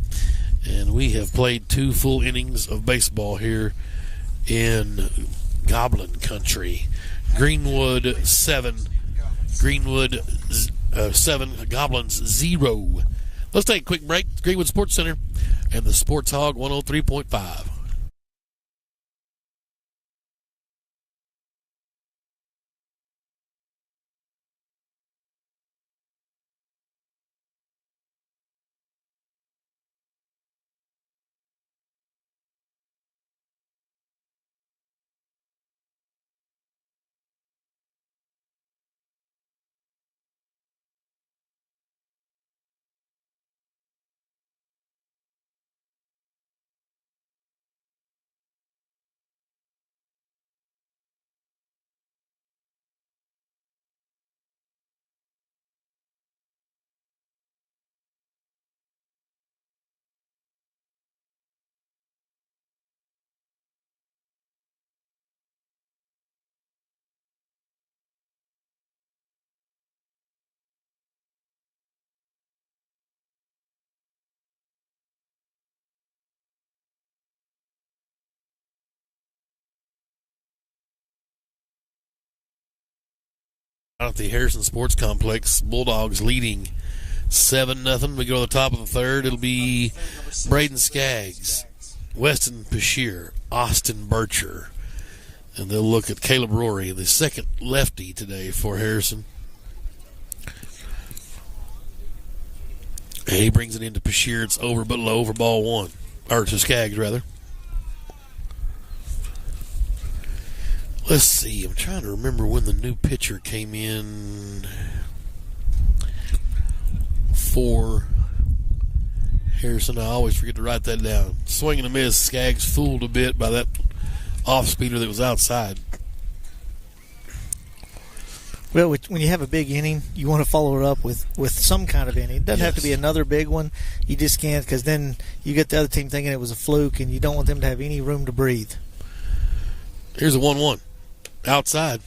And we have played 2 full innings of baseball here in Goblin country. Greenwood 7. Greenwood 7. Goblins 0. Let's take a quick break. Greenwood Sports Center and the Sports Hog 103.5. Out at the Harrison Sports Complex, Bulldogs leading 7-0. We go to the top of the third. It'll be Braden Skaggs, Weston Pashear, Austin Bircher. And they'll look at Caleb Rory, the second lefty today for Harrison. And he brings it into Pashear. It's over but low for ball 1. Or to Skaggs, rather. Let's see. I'm trying to remember when the new pitcher came in for Harrison. I always forget to write that down. Swing and a miss. Skaggs fooled a bit by that off-speeder that was outside. Well, when you have a big inning, you want to follow it up with some kind of inning. It doesn't have to be another big one. You just can't, because then you get the other team thinking it was a fluke, and you don't want them to have any room to breathe. Here's a 1-1. Outside.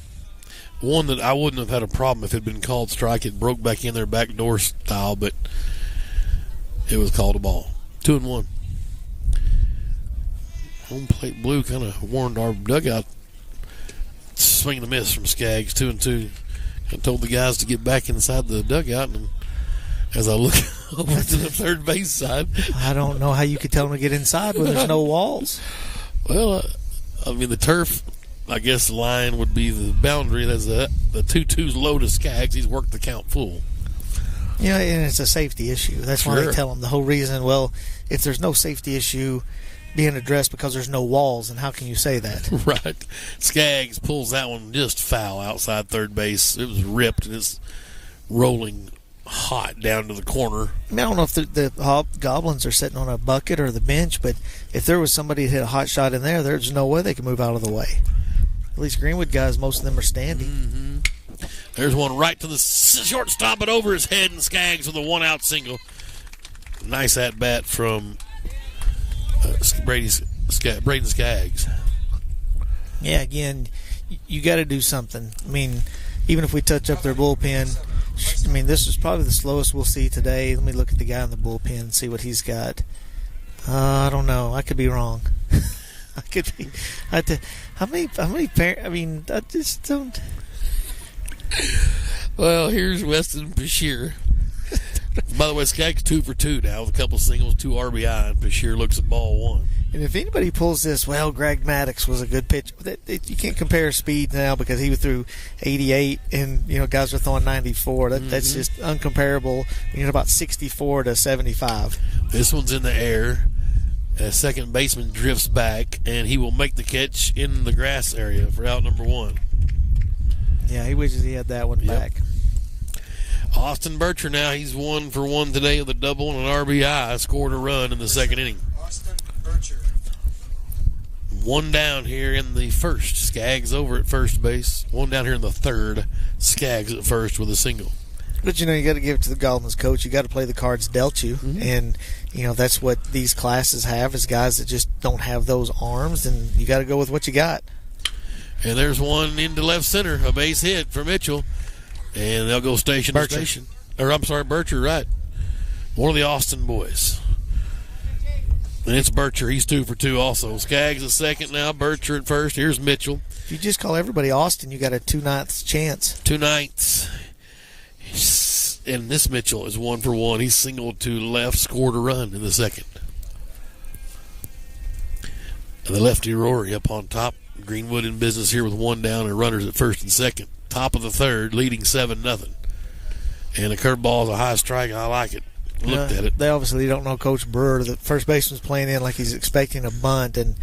One that I wouldn't have had a problem if it had been called strike. It broke back in there backdoor style, but it was called a ball. 2-1. Home plate blue kind of warned our dugout. Swing and a miss from Skaggs. 2-2. I told the guys to get back inside the dugout, and as I look over to the third base side, I don't know how you could tell them to get inside when there's no walls. Well, I mean, the turf, I guess the line would be the boundary. That's the 2-2's low to Skaggs. He's worked the count full. You know, and it's a safety issue. That's why they tell them the whole reason. Well, if there's no safety issue being addressed because there's no walls, and how can you say that? Right. Skaggs pulls that one just foul outside third base. It was ripped, and it's rolling hot down to the corner. I mean, I don't know if the Goblins are sitting on a bucket or the bench, but if there was somebody that hit a hot shot in there, there's no way they can move out of the way. At least Greenwood guys, most of them are standing. Mm-hmm. There's one right to the shortstop, but over his head, and Skaggs with a one-out single. Nice at-bat from Braden Skaggs. Yeah, again, you got to do something. I mean, even if we touch up their bullpen, I mean, this is probably the slowest we'll see today. Let me look at the guy in the bullpen and see what he's got. I don't know. I could be wrong. I could be. How many I mean, I just don't. Well, here's Weston Pashear. By the way, Skaggs 2 for 2 now with a couple singles, 2 RBI, and Pashear looks at ball 1. And if anybody pulls this, well, Greg Maddox was a good pitcher. You can't compare speed now because he threw 88, and you know guys are throwing 94. That's just uncomparable. You know, about 64 to 75. This one's in the air. A second baseman drifts back, and he will make the catch in the grass area for out number 1. Yeah, he wishes he had that one back. Austin Bircher now, he's 1 for 1 today with a double and an RBI. Scored a run in the second inning. Austin Bircher. 1 down here in the first. Skaggs over at first base. 1 down here in the third. Skaggs at first with a single. But, you got to give it to the Goblins coach. You got to play the cards dealt you. Mm-hmm. And, that's what these classes have is guys that just don't have those arms, and you got to go with what you got. And there's one into left center, a base hit for Mitchell. And they'll go station to station. Bircher, right. One of the Austin boys. And it's Bircher. He's 2 for 2 also. Skaggs at second now. Bircher at first. Here's Mitchell. If you just call everybody Austin, you got a 2/9 chance. 2/9. And this Mitchell is 1 for 1. He's singled to left, scored a run in the second. And the lefty Rory up on top. Greenwood in business here with 1 down and runners at first and second. Top of the third, leading 7-0. And a curveball is a high strike. I like it. Looked at it. They obviously don't know Coach Brewer. The first baseman's playing in like he's expecting a bunt, and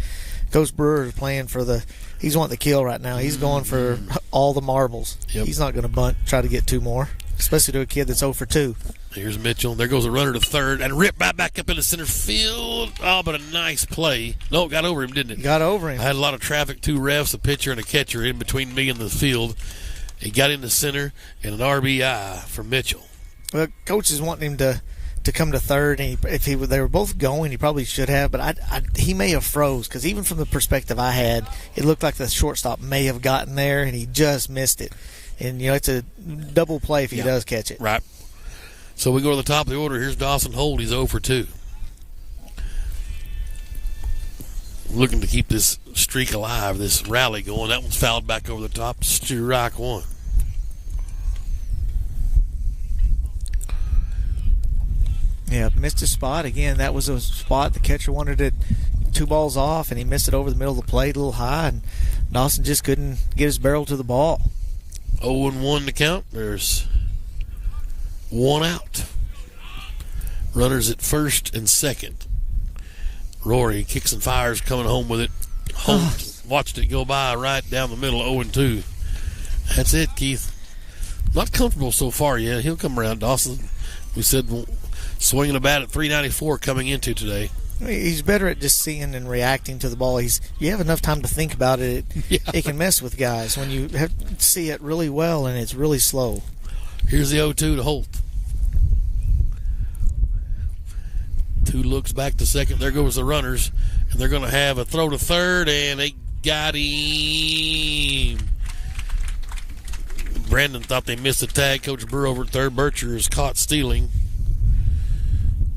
Coach Brewer is playing for he's wanting the kill right now. He's going for all the marbles. Yep. He's not going to bunt, try to get 2 more, especially to a kid that's 0 for 2. Here's Mitchell. There goes a runner to third and ripped back up into center field. Oh, but a nice play. No, it got over him, didn't it? Got over him. I had a lot of traffic, 2 refs, a pitcher and a catcher in between me and the field. He got into center and an RBI for Mitchell. Well, coach is wanting him to come to third, and they were both going, he probably should have, but he may have froze, because even from the perspective I had, it looked like the shortstop may have gotten there, and he just missed it. And, it's a double play if he does catch it. Right. So we go to the top of the order. Here's Dawson Holt. He's 0 for 2. Looking to keep this streak alive, this rally going. That one's fouled back over the top. Strike 1. Yeah, missed his spot. Again, that was a spot the catcher wanted it 2 balls off, and he missed it over the middle of the plate a little high, and Dawson just couldn't get his barrel to the ball. 0-1 to count. There's 1 out. Runners at first and second. Rory kicks and fires, coming home with it. Holt watched it go by right down the middle, 0-2. That's it, Keith. Not comfortable so far yet. He'll come around. Dawson, we said, swinging a bat at .394 coming into today. He's better at just seeing and reacting to the ball. You have enough time to think about it. It can mess with guys when you have to see it really well and it's really slow. Here's the 0-2 to Holt. 2 looks back to second. There goes the runners, and they're going to have a throw to third, and they got him. Brandon thought they missed the tag. Coach Brewer over at third. Bircher is caught stealing.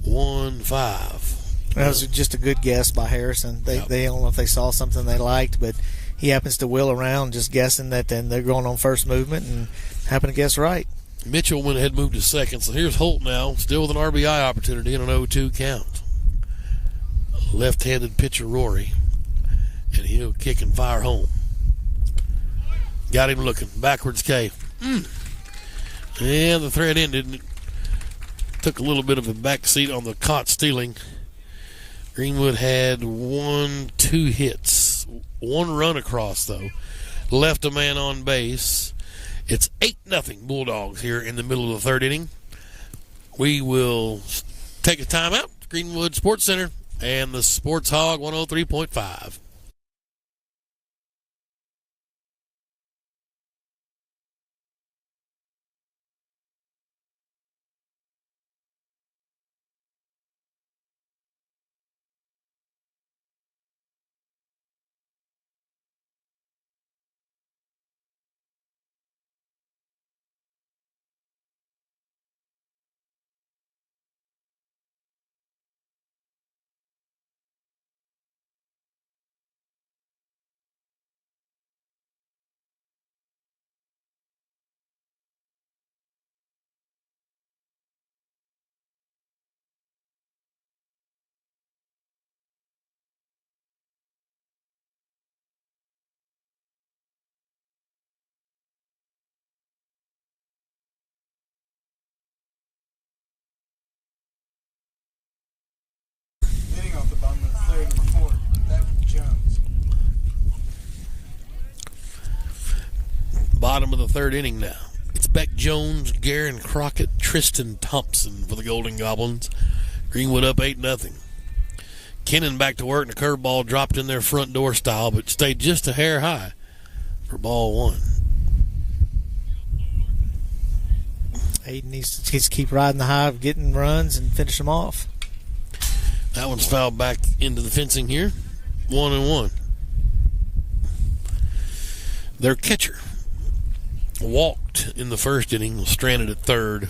1-5. That was just a good guess by Harrison. They don't know if they saw something they liked, but he happens to wheel around just guessing that, then they're going on first movement and happen to guess right. Mitchell went ahead and moved to second. So here's Holt now, still with an RBI opportunity and an 0-2 count. Left-handed pitcher Rory, and he'll kick and fire home. Got him looking. Backwards K. And the thread ended. Took a little bit of a back seat on the caught stealing. Greenwood had 2 hits. 1 run across, though. Left a man on base. It's 8-0 Bulldogs here in the middle of the third inning. We will take a timeout. Greenwood Sports Center and the Sports Hog 103.5. Bottom of the third inning now. It's Beck Jones, Garen Crockett, Tristan Thompson for the Golden Goblins. Greenwood up 8-0. Kennan back to work, and the curveball dropped in their front door style, but stayed just a hair high for ball one. Aiden needs to keep riding the high of getting runs and finish them off. That one's fouled back into the fencing here. 1-1. Their catcher walked in the first inning, was stranded at third.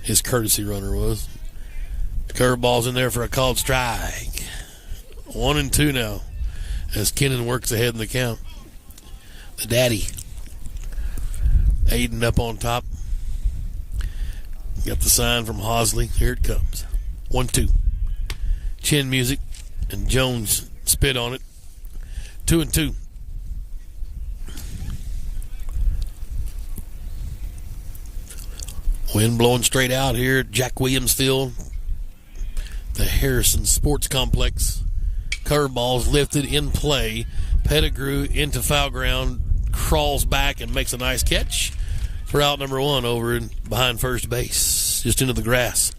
His courtesy runner was. Curveball's in there for a called strike. 1-2 now as Kennan works ahead in the count. The daddy. Aiden up on top. Got the sign from Hosley. Here it comes. 1-2. Chin music, and Jones spit on it. 2-2. Wind blowing straight out here at Jack Williams Field, the Harrison Sports Complex. Curveballs lifted in play. Pettigrew into foul ground, crawls back and makes a nice catch for out number one over behind first base, just into the grass.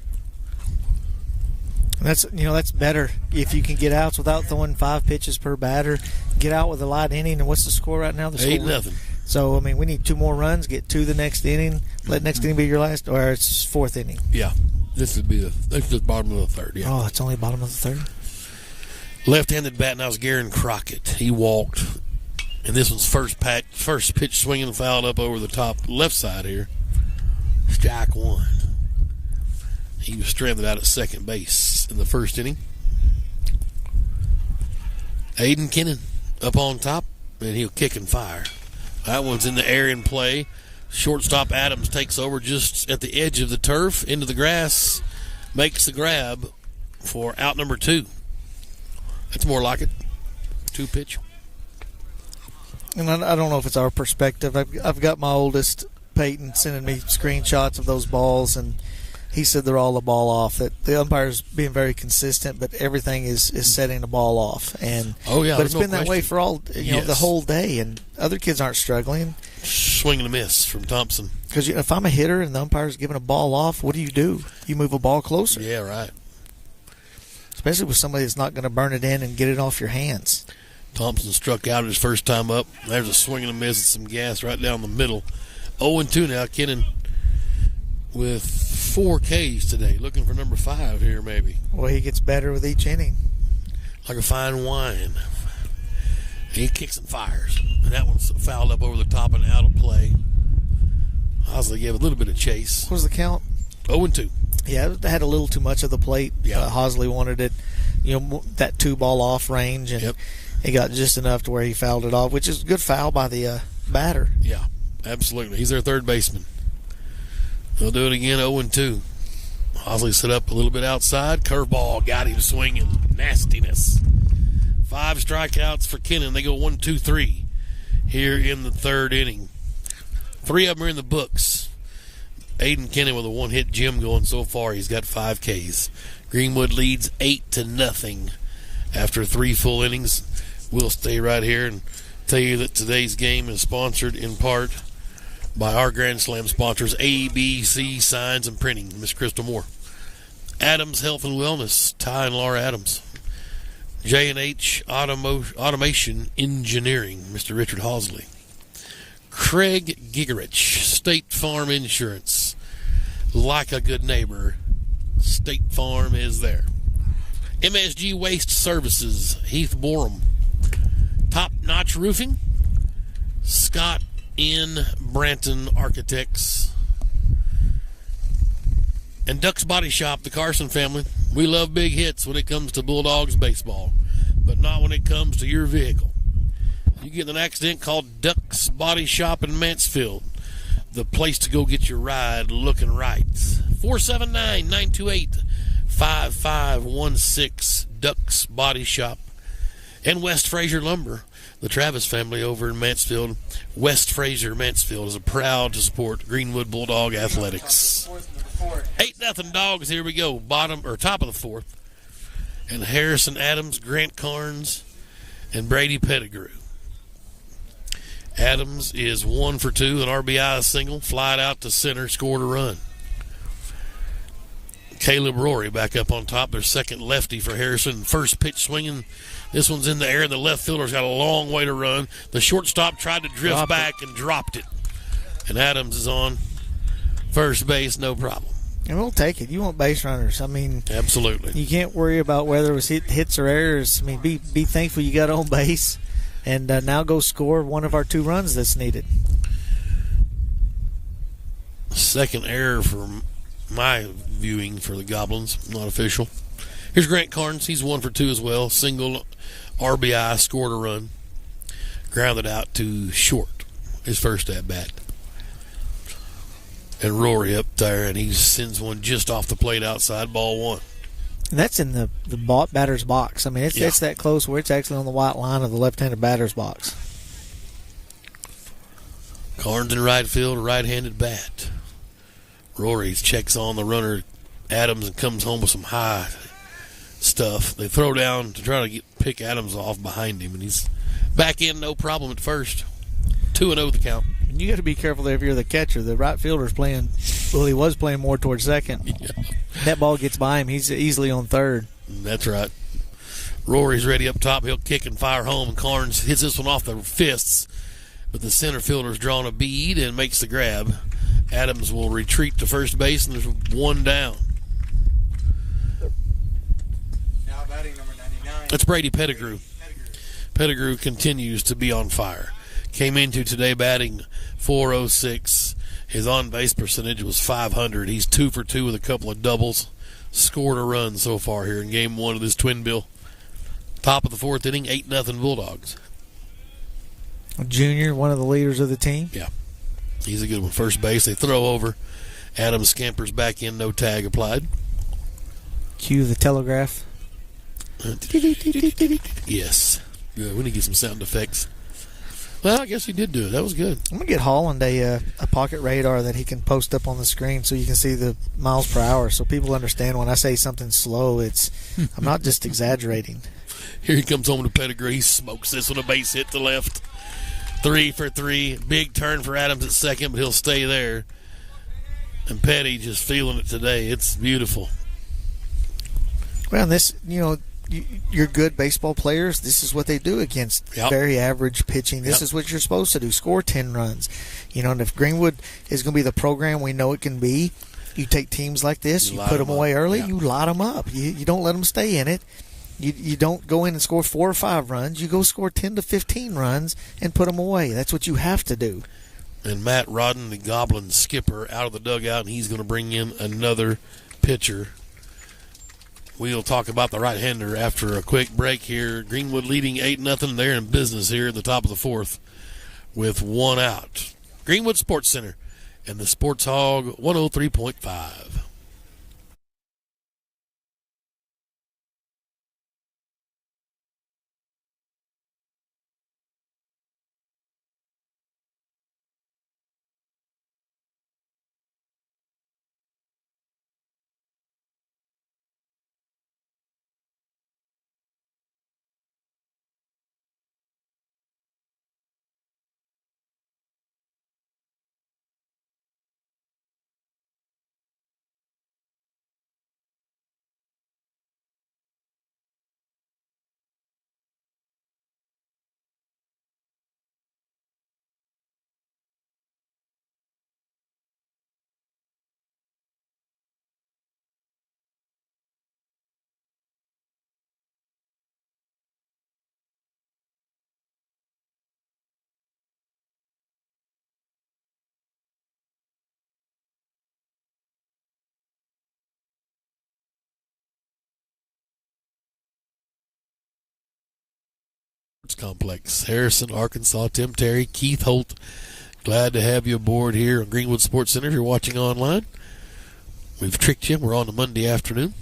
And that's better if you can get outs without throwing 5 pitches per batter. Get out with a light inning, and what's the score right now? 8-0. So, I mean, we need 2 more runs, get 2 the next inning. Let next inning be your last, or it's 4th inning. Yeah, this is the bottom of the third. Yeah. Oh, it's only bottom of the third. Left-handed bat now is Garen Crockett. He walked, and this one's first pitch swinging fouled up over the top left side here. Strike one. He was stranded out at second base in the first inning. Aiden Kennan up on top, and he'll kick and fire. That one's in the air in play. Shortstop Adams takes over just at the edge of the turf, into the grass, makes the grab for out number 2. That's more like it. 2 pitch. And I don't know if it's our perspective. I've got my oldest, Peyton, sending me screenshots of those balls, and he said they're all a ball off. That the umpire's being very consistent, but everything is setting the ball off. And but it's been that way for all the whole day, and other kids aren't struggling. Swing and a miss from Thompson. Because if I'm a hitter and the umpire's giving a ball off, what do? You move a ball closer. Yeah, right. Especially with somebody that's not going to burn it in and get it off your hands. Thompson struck out his first time up. There's a swing and a miss and some gas right down the middle. 0-2 now. Kennan with 4 Ks today. Looking for number 5 here, maybe. Well, he gets better with each inning. Like a fine wine. He kicks and fires. And that one's fouled up over the top and out of play. Hosley gave a little bit of chase. What was the count? 0-2. Yeah, it had a little too much of the plate. Yeah. Hosley wanted it, that 2-ball off range, and he got just enough to where he fouled it off, which is a good foul by the batter. Yeah, absolutely. He's their third baseman. They'll do it again, 0-2. Hosley set up a little bit outside. Curveball got him swinging. Nastiness. 5 strikeouts for Kennan. They go 1-2-3 here in the third inning. 3 of them are in the books. Aiden Kennan with a 1-hit gem going so far. He's got 5 Ks. Greenwood leads 8-0 after 3 full innings. We'll stay right here and tell you that today's game is sponsored in part by our Grand Slam sponsors, ABC Signs and Printing, Miss Crystal Moore. Adams Health and Wellness, Ty and Laura Adams. J&H Automation Engineering, Mr. Richard Hosley. Craig Gigerich, State Farm Insurance. Like a good neighbor, State Farm is there. MSG Waste Services, Heath Borum. Top Notch Roofing, Scott N. Branton Architects. And Duck's Body Shop, the Carson family. We love big hits when it comes to Bulldogs baseball, but not when it comes to your vehicle. You get in an accident, call Duck's Body Shop in Mansfield. The place to go get your ride looking right. 479-928-5516, Duck's Body Shop. And West Fraser Lumber, the Travis family over in Mansfield. West Fraser Mansfield is proud to support Greenwood Bulldog Athletics. 8-0 Dogs. Here we go. Top of the 4th. And Harrison Adams, Grant Carnes, and Brady Pettigrew. Adams is 1 for 2, an RBI single, flied out to center, scored a run. Caleb Rory back up on top, their second lefty for Harrison. First pitch swinging. This one's in the air. The left fielder's got a long way to run. The shortstop tried to drift back and dropped it. And Adams is on first base, no problem. And we'll take it. You want base runners. I mean, absolutely. You can't worry about whether it was hits or errors. I mean, be thankful you got on base. And now go score one of our 2 runs that's needed. Second error for my viewing for the Goblins, not official. Here's Grant Carnes. He's 1 for 2 as well. Single RBI, scored a run. Grounded out to short, his first at bat. And Rory up there, and he sends one just off the plate outside, ball 1. And that's in the batter's box. I mean, it's that close where it's actually on the white line of the left-handed batter's box. Carnes in right field, a right-handed bat. Rory checks on the runner, Adams, and comes home with some high stuff. They throw down to try to pick Adams off behind him, and he's back in, no problem at first. 2-0 the count. And you got to be careful there if you're the catcher. The right fielder's playing, well, he was playing more towards second. Yeah. That ball gets by him, he's easily on third. That's right. Rory's ready up top. He'll kick and fire home, and Carnes hits this one off the fists. But the center fielder's drawn a bead and makes the grab. Adams will retreat to first base, and there's 1 down. Now batting number 99. That's Brady Pettigrew. Pettigrew continues to be on fire. Came into today batting .406. His on-base percentage was .500. He's 2 for 2 with a couple of doubles. Scored a run so far here in game 1 of this twin bill. Top of the 4th inning, 8-0 Bulldogs. Junior, one of the leaders of the team. Yeah. He's a good one. First base, they throw over. Adams scampers back in, no tag applied. Cue the telegraph. Yes. Good. We need to get some sound effects. Well, I guess he did do it. That was good. I'm going to get Holland a pocket radar that he can post up on the screen so you can see the miles per hour so people understand when I say something slow, I'm not just exaggerating. Here he comes home to Pettigrew. He smokes this one, a base hit to left. 3 for 3. Big turn for Adams at second, but he'll stay there. And Petty just feeling it today. It's beautiful. Well, this, you're good baseball players. This is what they do against very average pitching. This is what you're supposed to do. Score 10 runs. And if Greenwood is going to be the program we know it can be, you take teams like this, you put them away early, you light them up. You don't let them stay in it. You don't go in and score 4 or 5 runs. You go score 10 to 15 runs and put them away. That's what you have to do. And Matt Rodden, the Goblins skipper, out of the dugout, and he's going to bring in another pitcher. We'll talk about the right-hander after a quick break here. Greenwood leading 8-0. They're in business here at the top of the 4th with 1 out. Greenwood Sports Center and the Sports Hog 103.5. Complex. Harrison, Arkansas, Tim Terry, Keith Holt. Glad to have you aboard here on Greenwood Sports Center if you're watching online. We've tricked you. We're on a Monday afternoon.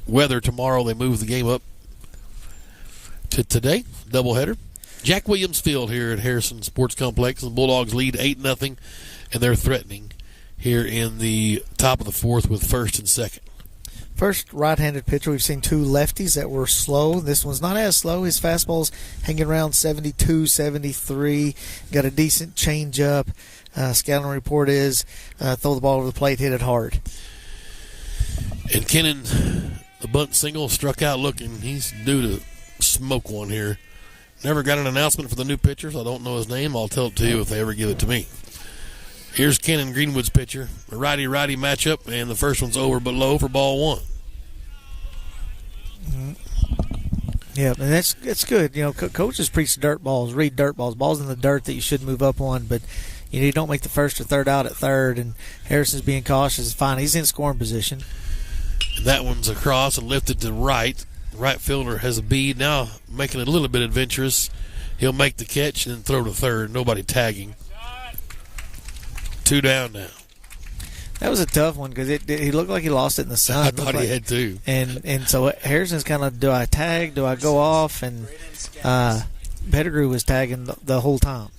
Weather tomorrow, they move the game up to today. Doubleheader. Jack Williams Field here at Harrison Sports Complex. The Bulldogs lead 8-0, and they're threatening here in the top of the 4th with first and second. First right-handed pitcher. We've seen two lefties that were slow. This one's not as slow. His fastball's hanging around 72, 73. Got a decent changeup. Scouting report is throw the ball over the plate, hit it hard. And Kennan, the bunt single, struck out looking. He's due to smoke one here. Never got an announcement for the new pitchers. I don't know his name. I'll tell it to you if they ever give it to me. Here's Kennan, Greenwood's pitcher. A righty-righty matchup, and the first one's over but low for ball one. Yeah, and that's good. You know, coaches preach dirt balls, read dirt balls in the dirt that you should move up on, but you don't make the first or third out at third, and Harrison's being cautious. Fine, he's in scoring position. And that one's across and lifted to right. The right fielder has a bead, now making it a little bit adventurous. He'll make the catch and then throw to third. Nobody tagging. 2 down now. That was a tough one because he looked like he lost it in the sun. I thought he had too. And so Harrison's kind of, do I tag? Do I go off? And Pettigrew was tagging the whole time.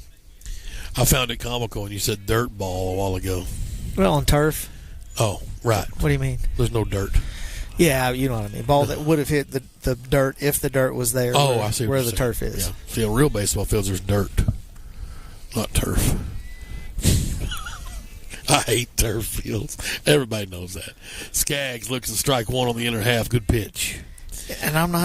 I found it comical when you said dirt ball a while ago. Well, on turf. Oh, right. What do you mean? There's no dirt. Yeah, you know what I mean. Ball that would have hit the dirt if the dirt was there. Oh, I see where the saying. turf is. Yeah. See, on real baseball fields, there's dirt, not turf. I hate turf fields. Everybody knows that. Skaggs looks to strike one on the inner half. Good pitch. And I'm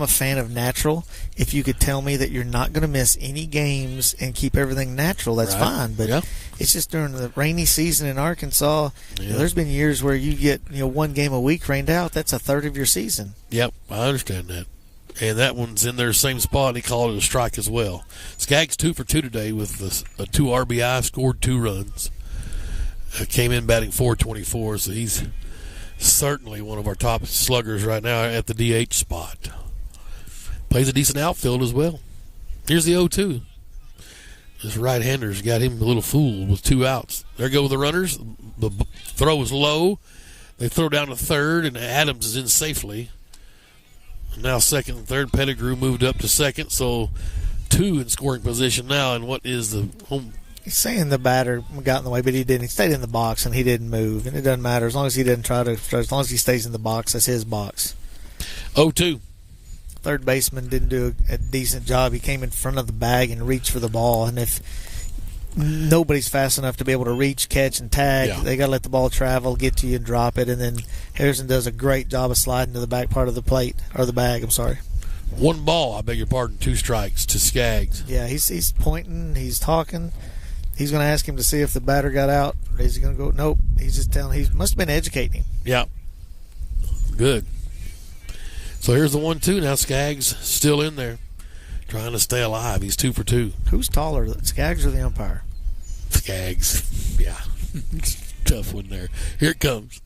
a fan of natural. If you could tell me that you're not going to miss any games and keep everything natural, that's fine. But it's just during the rainy season in Arkansas. You know, there's been years where you get one game a week rained out. That's a third of your season. Yep, I understand that. And that one's in their same spot, and he called it a strike as well. Skaggs 2 for 2 today with a 2 RBI, scored 2 runs. Came in batting .424, so he's certainly one of our top sluggers right now at the DH spot. Plays a decent outfield as well. Here's the 0-2. This right-hander's got him a little fooled with 2 outs. There go the runners. The throw is low. They throw down to third, and Adams is in safely. Now second and third. Pettigrew moved up to second, so 2 in scoring position now. And what is the home? He's saying the batter got in the way, but he didn't. He stayed in the box, and he didn't move. And it doesn't matter. As long as he didn't as long as he stays in the box, that's his box. 0-2. Third baseman didn't do a decent job. He came in front of the bag and reached for the ball. And if nobody's fast enough to be able to reach, catch, and tag, they got to let the ball travel, get to you, and drop it. And then Harrison does a great job of sliding to the back part of the plate, or the bag, I'm sorry. 1 ball, I beg your pardon, 2 strikes to Skaggs. Yeah, he's pointing, he's talking. He's going to ask him to see if the batter got out. Is he going to go? Nope. He's just telling. He must have been educating him. Yeah. Good. So here's the 1-2. Now Skaggs still in there, trying to stay alive. He's 2 for 2. Who's taller, Skaggs or the umpire? Skaggs. Yeah. Tough one there. Here it comes.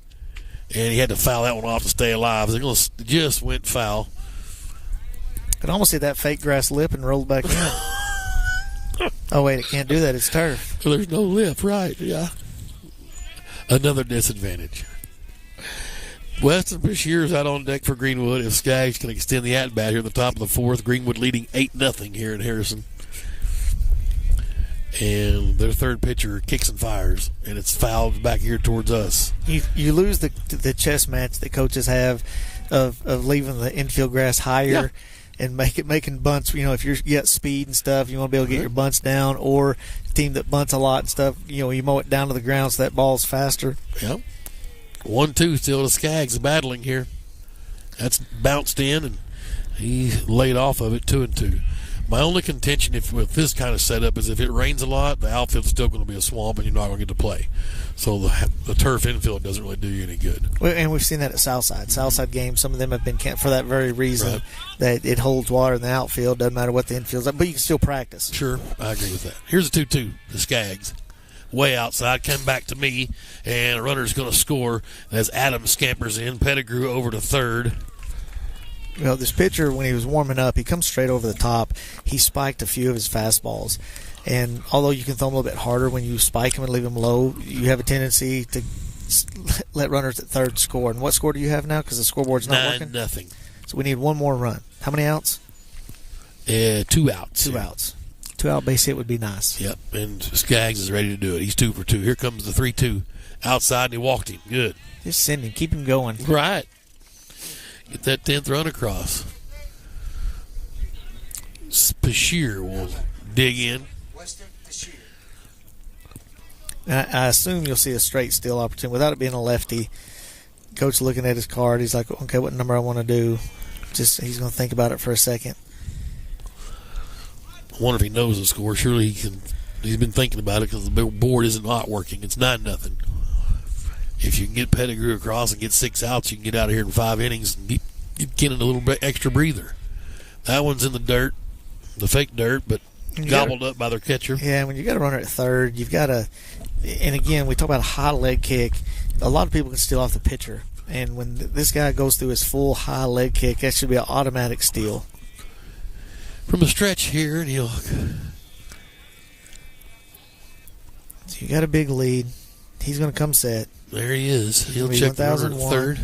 And he had to foul that one off to stay alive. It just went foul. Could almost see that fake grass lip and rolled back in. Oh, wait, it can't do that. It's turf. There's no lip, right, yeah. Another disadvantage. Weston Bashir's out on deck for Greenwood. If Skaggs can extend the at-bat here at the top of the 4th, Greenwood leading 8-0 here in Harrison. And their third pitcher kicks and fires, and it's fouled back here towards us. You lose the chess match that coaches have of leaving the infield grass higher and making bunts. You know, if you get speed and stuff, you want to be able to get your bunts down, or a team that bunts a lot and stuff, you mow it down to the ground so that ball's faster. Yep. 1-2 still to Skaggs battling here. That's bounced in, and he laid off of it 2-2. My only contention with this kind of setup is if it rains a lot, the outfield's still going to be a swamp and you're not going to get to play. So the turf infield doesn't really do you any good. And we've seen that at Southside. Southside games, some of them have been camped for that very reason, that it holds water in the outfield. Doesn't matter what the infield's like, but you can still practice. Sure, I agree with that. Here's a 2-2 to Skaggs. Way outside, come back to me, and a runner's going to score as Adams scampers in. Pettigrew over to third. This pitcher, when he was warming up, he comes straight over the top. He spiked a few of his fastballs. And although you can throw him a little bit harder when you spike him and leave him low, you have a tendency to let runners at third score. And what score do you have now? Because the scoreboard's not working? 9-0. So we need one more run. How many outs? 2 outs. 2 outs. 2-out base hit would be nice. Yep, and Skaggs is ready to do it. He's 2 for 2. Here comes the 3-2 outside, and he walked him. Good. Just send him. Keep him going. Right. Get that 10th run across. Bashir will dig in. Weston Bashir. I assume you'll see a straight steal opportunity without it being a lefty. Coach looking at his card, he's like, okay, what number I want to do? He's going to think about it for a second. I wonder if he knows the score. Surely he can. He's been thinking about it because the board isn't not working. It's 9-0. If you can get Pettigrew across and get 6 outs, you can get out of here in 5 innings and give Kennan a little bit extra breather. That one's in the dirt, the fake dirt, but gobbled up by their catcher. Yeah, when you got a runner at third, you've got to. And again, we talk about a high leg kick. A lot of people can steal off the pitcher. And when this guy goes through his full high leg kick, that should be an automatic steal. From a stretch here, and he'll. So you got a big lead. He's going to come set. There he is. He'll check the runner at third.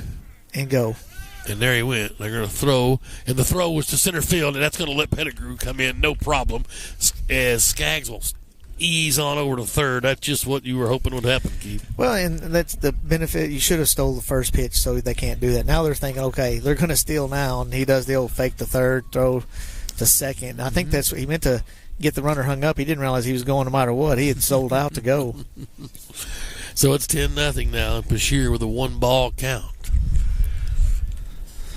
And go. And there he went. They're going to throw. And the throw was to center field, and that's going to let Pettigrew come in, no problem. As Skaggs will ease on over to third. That's just what you were hoping would happen, Keith. Well, and that's the benefit. You should have stole the first pitch, so they can't do that. Now they're thinking, okay, they're going to steal now, and he does the old fake the third, throw to second. And I think that's what he meant to get the runner hung up. He didn't realize he was going no matter what. He had sold out to go. So it's 10-0 now, and Bashir with a 1-ball count.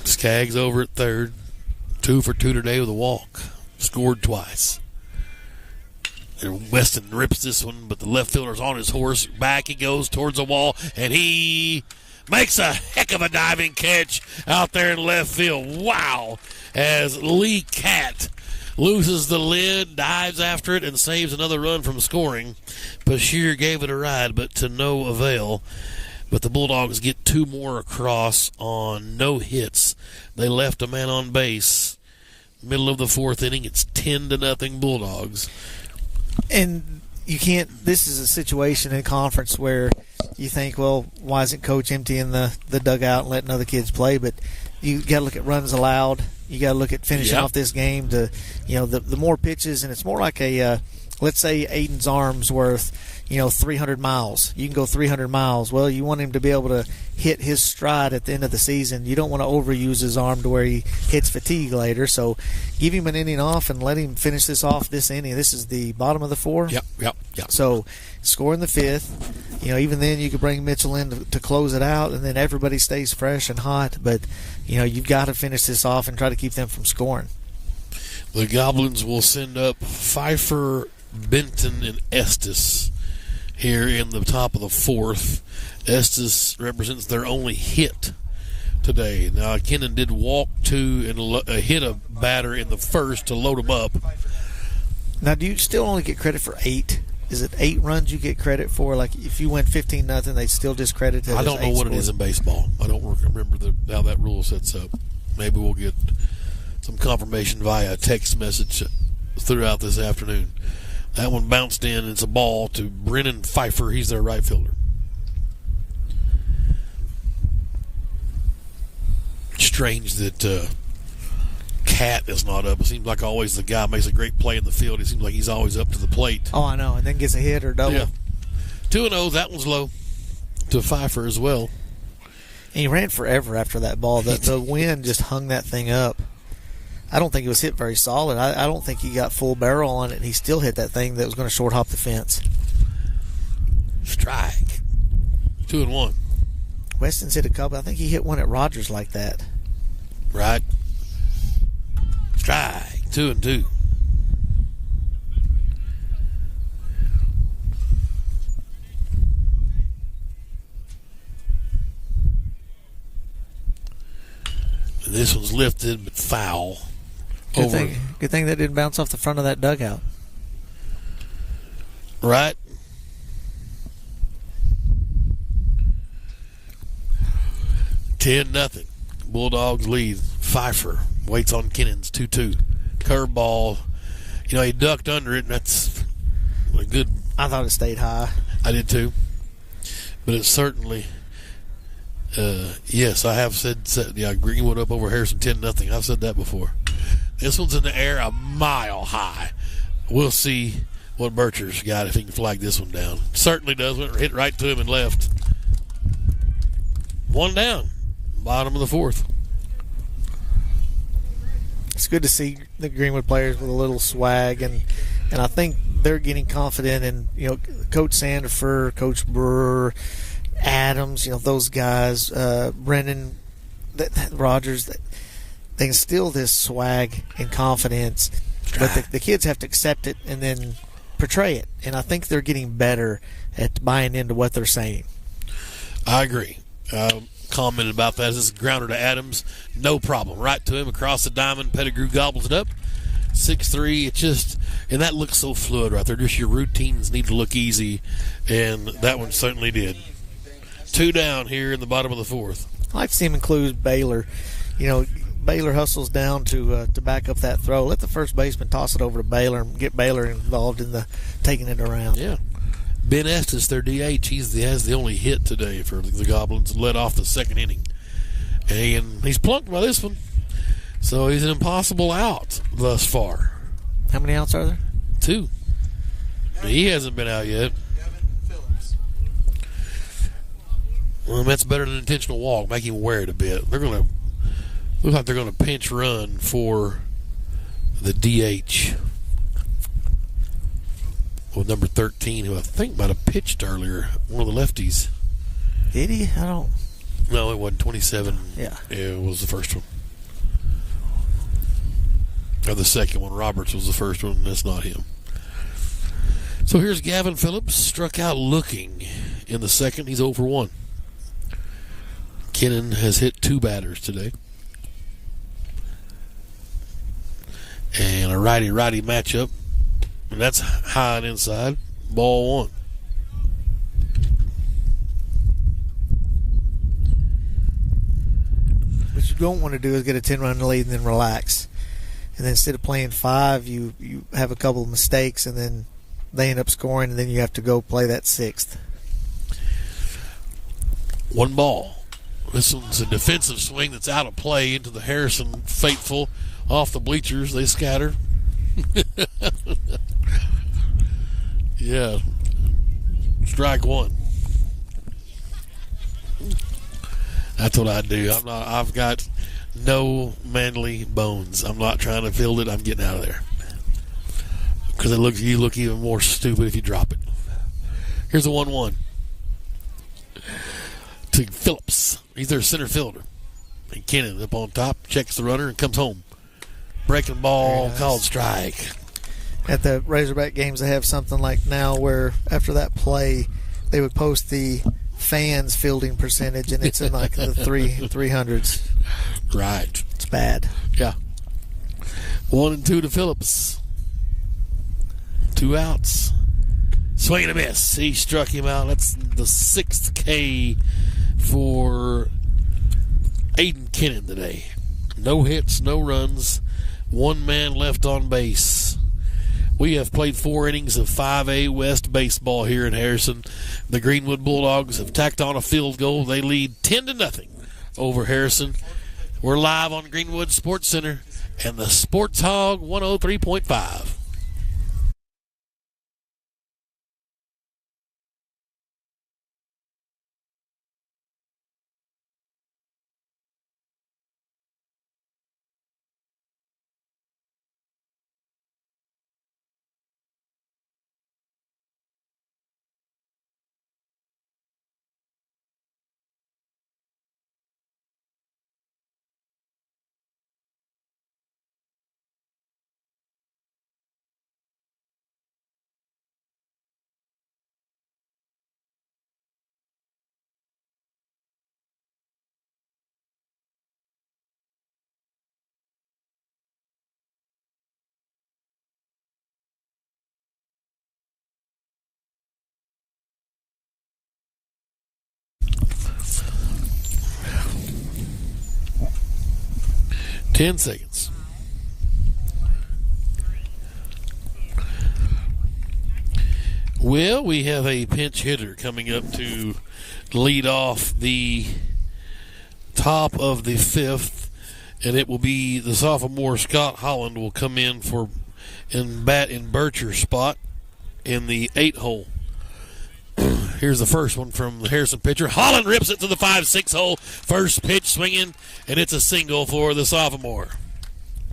Skaggs over at third, 2 for 2 today with a walk. Scored twice. And Weston rips this one, but the left fielder's on his horse. Back he goes towards the wall, and he makes a heck of a diving catch out there in left field. Wow! As Lee Catt loses the lid, dives after it, and saves another run from scoring. Bashir gave it a ride, but to no avail. But the Bulldogs get 2 more across on no hits. They left a man on base. Middle of the 4th inning, it's 10-0 Bulldogs. And you can't. This is a situation in conference where you think, well, why isn't Coach emptying the dugout and letting other kids play? But you got to look at runs allowed. You got to look at finishing off this game. To the more pitches, and it's more like a let's say Aiden's arm's worth 300 miles. You can go 300 miles. Well, you want him to be able to hit his stride at the end of the season. You don't want to overuse his arm to where he hits fatigue later. So give him an inning off and let him finish this off this inning. This is the bottom of the 4. Yep. So score in the 5th. Even then you could bring Mitchell in to close it out, and then everybody stays fresh and hot. But, you've got to finish this off and try to keep them from scoring. The Goblins will send up Pfeiffer, Benton, and Estes here in the top of the 4th. Estes represents their only hit today. Now, Kennan did walk 2 and hit a batter in the 1st to load him up. Now, do you still only get credit for 8? Is it 8 runs you get credit for? Like, if you win 15-0, they still discredit it? I don't know what it is in baseball. I don't remember how that rule sets up. Maybe we'll get some confirmation via text message throughout this afternoon. That one bounced in. It's a ball to Brennan Pfeiffer. He's their right fielder. Strange that Cat is not up. It seems like always the guy makes a great play in the field. It seems like he's always up to the plate. Oh, I know. And then gets a hit or double. Yeah. 2-0. That one's low to Pfeiffer as well. And he ran forever after that ball. The wind just hung that thing up. I don't think it was hit very solid. I don't think he got full barrel on it, and he still hit that thing that was going to short hop the fence. Strike. 2-1. Weston's hit a couple. I think he hit one at Rogers like that. Right. Strike. 2-2. This one's lifted, but foul. Good thing that didn't bounce off the front of that dugout. Right. (10-0). Bulldogs lead. Pfeiffer waits on Kennan's 2-2. Curveball. He ducked under it, and that's a good. I thought it stayed high. I did too. But it's certainly. Yes, I have said Greenwood up over Harrison 10-0. I've said that before. This one's in the air a mile high. We'll see what Bircher's got if he can flag this one down. Certainly does. Went hit right to him and left. 1 down. Bottom of the 4th. good to see the Greenwood players with a little swag, and I think they're getting confident. And Coach Sandifer, Coach Brewer, Adams, those guys, Brennan, Rogers, they instill this swag and confidence, but the kids have to accept it and then portray it. And I think they're getting better at buying into what they're saying. I agree. Commented about that. This is grounder to Adams. No problem. Right to him across the diamond. Pettigrew gobbles it up. 6-3. It just, and that looks so fluid right there. Just your routines need to look easy, and that one certainly did. 2 down here in the bottom of the 4th. I like to see him include Baylor. Baylor hustles down to back up that throw. Let the first baseman toss it over to Baylor and get Baylor involved in the taking it around. Yeah. Ben Estes, their DH, he has the only hit today for the Goblins, led off the 2nd inning. And he's plunked by this one. So he's an impossible out thus far. How many outs are there? 2. He hasn't been out yet. Well, that's better than an intentional walk. Make him wear it a bit. They're going to look like they're going to pinch run for the DH. With number 13, who I think might have pitched earlier, one of the lefties. Did he? I don't. No, it wasn't. 27. Yeah. It was the first one. Or the second one. Roberts was the first one. That's not him. So here's Gavin Phillips. Struck out looking in the 2nd. He's 0 for 1. Kennan has hit 2 batters today. And a righty-righty matchup. And that's high and inside. Ball 1. What you don't want to do is get a 10-run lead and then relax. And then instead of playing 5, you have a couple of mistakes, and then they end up scoring, and then you have to go play that 6th. 1 ball. This one's a defensive swing that's out of play into the Harrison faithful. Off the bleachers, they scatter. Yeah. Strike 1. That's what I do. I've got no manly bones. I'm not trying to field it. I'm getting out of there. Because you look even more stupid if you drop it. Here's a 1-1. To Phillips. He's their center fielder. And Kennan up on top, checks the runner, and comes home. Breaking ball, called strike. At the Razorback games, they have something like now where after that play, they would post the fans' fielding percentage, and it's in like the 300s. Right. It's bad. Yeah. 1 and 2 to Phillips. 2 outs. Swing and a miss. He struck him out. That's the 6th K for Aiden Kennan today. No hits, no runs. 1 man left on base. We have played 4 innings of 5A West baseball here in Harrison. The Greenwood Bulldogs have tacked on a field goal. They lead 10-0 over Harrison. We're live on Greenwood Sports Center and the Sports Hog 103.5. Ten seconds. Well, we have a pinch hitter coming up to lead off the top of the 5th, and it will be the sophomore Scott Holland will come in and bat in Bircher's spot in the 8 hole. Here's the first one from the Harrison pitcher. Holland rips it to the 5-6 hole. First pitch swinging, and it's a single for the sophomore.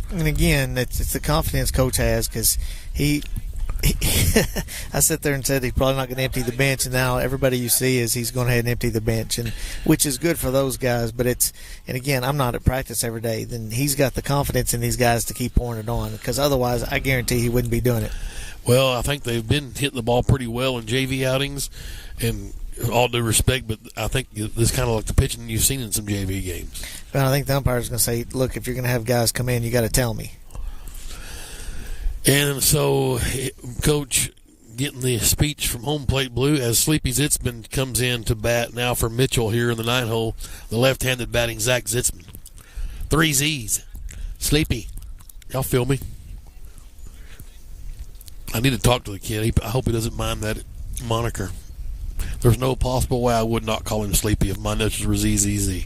And again, it's the confidence coach has because he I sat there and said he's probably not going to empty the bench, and now everybody you see is he's going ahead and empty the bench, and which is good for those guys. But and again, I'm not at practice every day. Then he's got the confidence in these guys to keep pouring it on, because otherwise, I guarantee he wouldn't be doing it. Well, I think they've been hitting the ball pretty well in JV outings, and all due respect, but I think this is kind of like the pitching you've seen in some JV games. Well, I think the umpire's going to say, "Look, if you're going to have guys come in, you got to tell me." And so, Coach getting the speech from home plate blue as Sleepy Zitzman comes in to bat now for Mitchell here in the 9-hole. The left-handed batting Zach Zitzman. 3 Z's. Sleepy. Y'all feel me? I need to talk to the kid. I hope he doesn't mind that moniker. There's no possible way I would not call him Sleepy if my initials were ZZZ.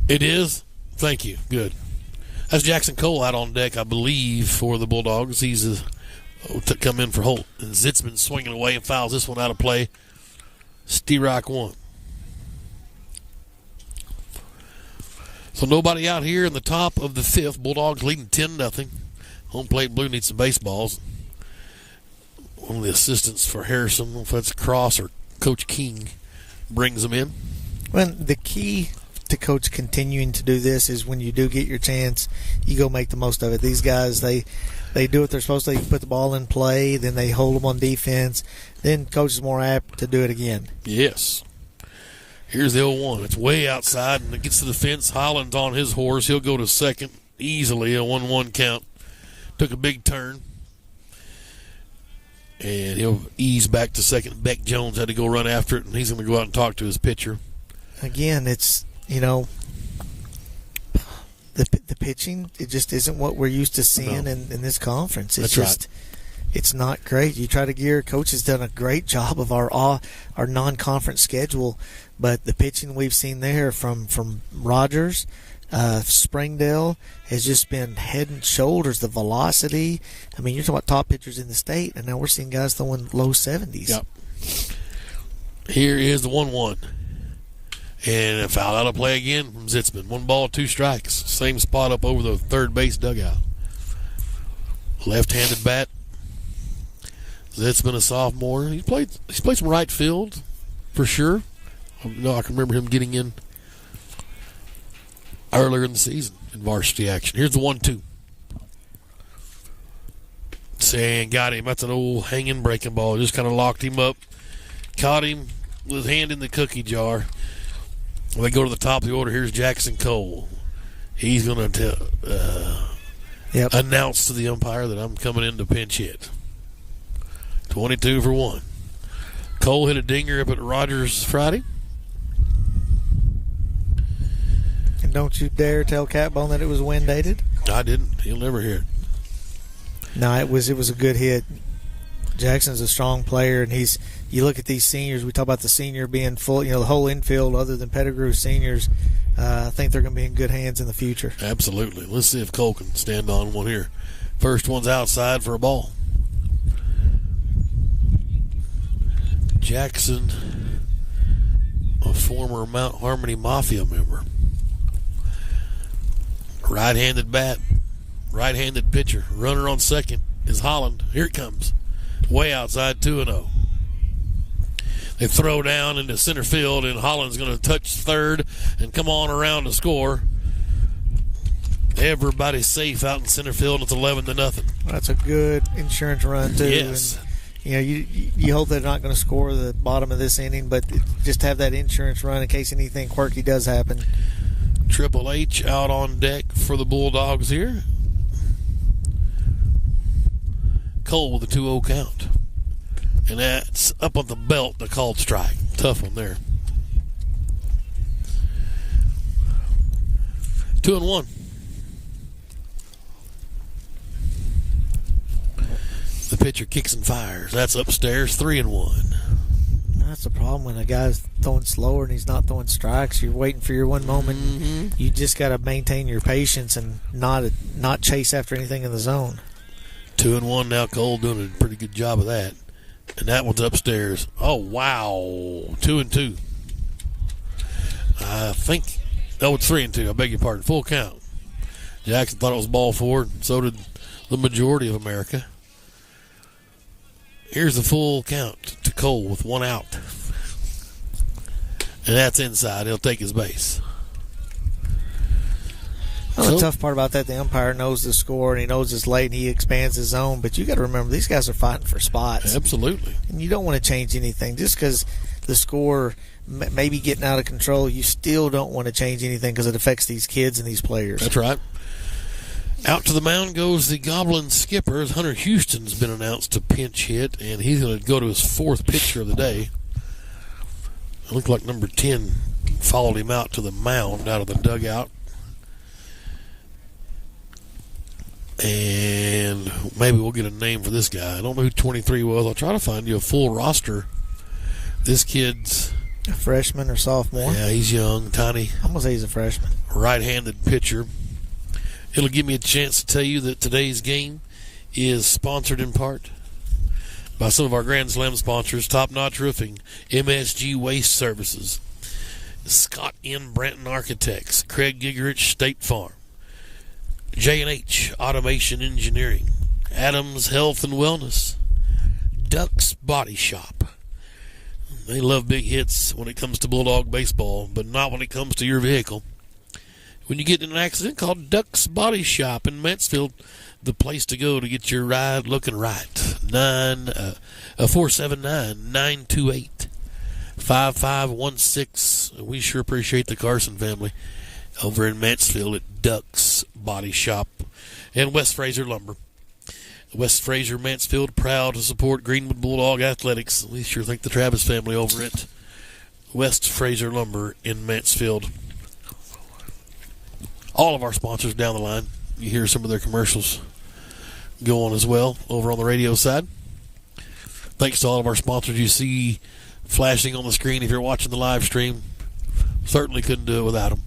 It is? Thank you. Good. That's Jackson Cole out on deck, I believe, for the Bulldogs. He's to come in for Holt. And Zitzman swinging away and fouls this one out of play. Sterock 1. So nobody out here in the top of the 5th. Bulldogs leading 10-0. Home plate blue needs some baseballs. One of the assistants for Harrison, I don't know if that's Cross or Coach King, brings them in. Well, the key to Coach continuing to do this is when you do get your chance, you go make the most of it. These guys, they do what they're supposed to. They put the ball in play, then they hold them on defense. Then Coach is more apt to do it again. Yes. Here's the 0-1. It's way outside, and it gets to the fence. Holland's on his horse. He'll go to second easily, a 1-1 count. Took a big turn. And he'll ease back to second. Beck Jones had to go run after it, and he's going to go out and talk to his pitcher. Again, it's, the pitching, it just isn't what we're used to seeing in this conference. It's That's right. It's not great. You try to gear. Coach has done a great job of our non-conference schedule, but the pitching we've seen there from Rogers, Springdale has just been head and shoulders. The velocity. I mean, you're talking about top pitchers in the state, and now we're seeing guys throwing low 70s. Yep. Here is the 1-1. And a foul out of play again from Zitzman. 1 ball, 2 strikes. Same spot up over the third base dugout. Left-handed bat. Zitzman, a sophomore. He's played some right field for sure. I can remember him getting in earlier in the season in varsity action. Here's the 1-2. Saying got him. That's an old hanging breaking ball. Just kind of locked him up. Caught him with his hand in the cookie jar. When they go to the top of the order, here's Jackson Cole. He's going to announce to the umpire that I'm coming in to pinch hit. 22 for 1. Cole hit a dinger up at Rogers Friday. And don't you dare tell Catbone that it was wind dated. I didn't. He'll never hear it. No, it was a good hit. Jackson's a strong player, and you look at these seniors. We talk about the senior being full, the whole infield other than Pettigrew seniors. I think they're going to be in good hands in the future. Absolutely. Let's see if Cole can stand on one here. First one's outside for a ball. Jackson, a former Mount Harmony Mafia member. Right-handed bat, right-handed pitcher. Runner on second is Holland. Here it comes. Way outside, 2-0. They throw down into center field, and Holland's going to touch third and come on around to score. Everybody's safe out in center field. It's 11-0. That's a good insurance run too. Yes. And, you hope they're not going to score the bottom of this inning, but just have that insurance run in case anything quirky does happen. Triple H out on deck for the Bulldogs here. Cole with a 2-0 count. And that's up on the belt, the called strike. Tough one there. 2-1. The pitcher kicks and fires. That's upstairs, 3-1. That's the problem when a guy's throwing slower and he's not throwing strikes. You're waiting for your one moment. Mm-hmm. You just got to maintain your patience and not chase after anything in the zone. 2-1 now. Cole doing a pretty good job of that. And that one's upstairs. Oh, wow. 2-2. I think, it's 3-2. I beg your pardon. Full count. Jackson thought it was ball four, and so did the majority of America. Here's the full count to Cole with one out. And that's inside. He'll take his base. Well, the tough part about that, the umpire knows the score and he knows it's late and he expands his zone. But you got to remember, these guys are fighting for spots. Absolutely. And you don't want to change anything. Just because the score may be getting out of control, you still don't want to change anything because it affects these kids and these players. That's right. Out to the mound goes the Goblins skipper. Hunter Houston's been announced to pinch hit, and he's going to go to his fourth pitcher of the day. It looked like number 10 followed him out to the mound out of the dugout. And maybe we'll get a name for this guy. I don't know who 23 was. I'll try to find you a full roster. This kid's a freshman or sophomore. Yeah, he's young, tiny. I'm going to say he's a freshman. Right-handed pitcher. It'll give me a chance to tell you that today's game is sponsored in part by some of our Grand Slam sponsors: Top Notch Roofing, MSG Waste Services, Scott N. Branton Architects, Craig Gigerich State Farm, J&H Automation Engineering, Adams Health and Wellness, Ducks Body Shop. They love big hits when it comes to Bulldog baseball, but not when it comes to your vehicle. When you get in an accident, call Ducks Body Shop in Mansfield, the place to go to get your ride looking right. 479-928-5516. We sure appreciate the Carson family over in Mansfield at Ducks Body Shop and West Fraser Lumber. West Fraser Mansfield, proud to support Greenwood Bulldog Athletics. We sure thank the Travis family over at West Fraser Lumber in Mansfield. All of our sponsors down the line. You hear some of their commercials go on as well over on the radio side. Thanks to all of our sponsors you see flashing on the screen if you're watching the live stream. Certainly couldn't do it without them.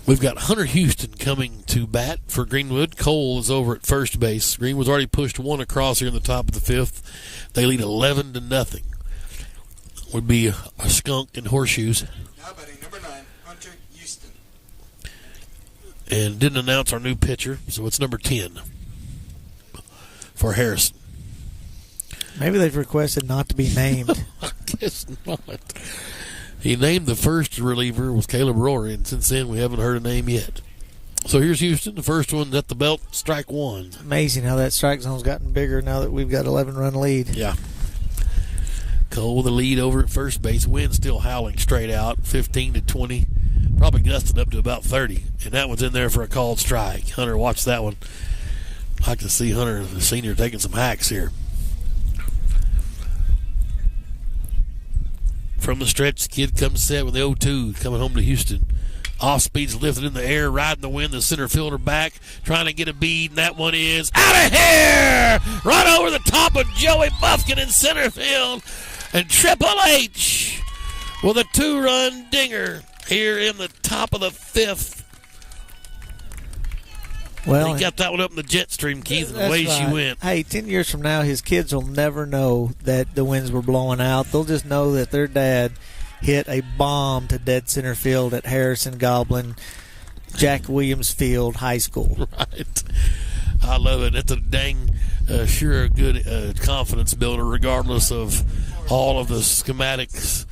We've got Hunter Houston coming to bat for Greenwood. Cole is over at first base. Greenwood's already pushed one across here in the top of the fifth. They lead 11-0. Would be a skunk in horseshoes. Now batting number 9, Hunter Houston. And didn't announce our new pitcher, so it's number 10 for Harrison. Maybe they've requested not to be named. I guess not. He named the first reliever was Caleb Rory, and since then we haven't heard a name yet. So here's Houston, the first one at the belt, strike one. Amazing how that strike zone's gotten bigger now that we've got 11-run lead. Yeah. Cole with the lead over at first base. Wind still howling straight out, 15-20. Probably gusting up to about 30. And that one's in there for a called strike. Hunter, watch that one. I like to see Hunter, the senior, taking some hacks here. From the stretch, the kid comes set with the 0-2, coming home to Houston. Off speed's lifted in the air, riding the wind. The center fielder back, trying to get a bead, and that one is out of here! Right over the top of Joey Buffkin in center field. And Triple H with a 2-run dinger here in the top of the fifth. Well, he got that one up in the jet stream, Keith, and away she went. Hey, 10 years from now, his kids will never know that the winds were blowing out. They'll just know that their dad hit a bomb to dead center field at Harrison Goblin, Jack Williams Field High School. Right. I love it. It's a dang sure a good confidence builder, regardless of all of the schematics.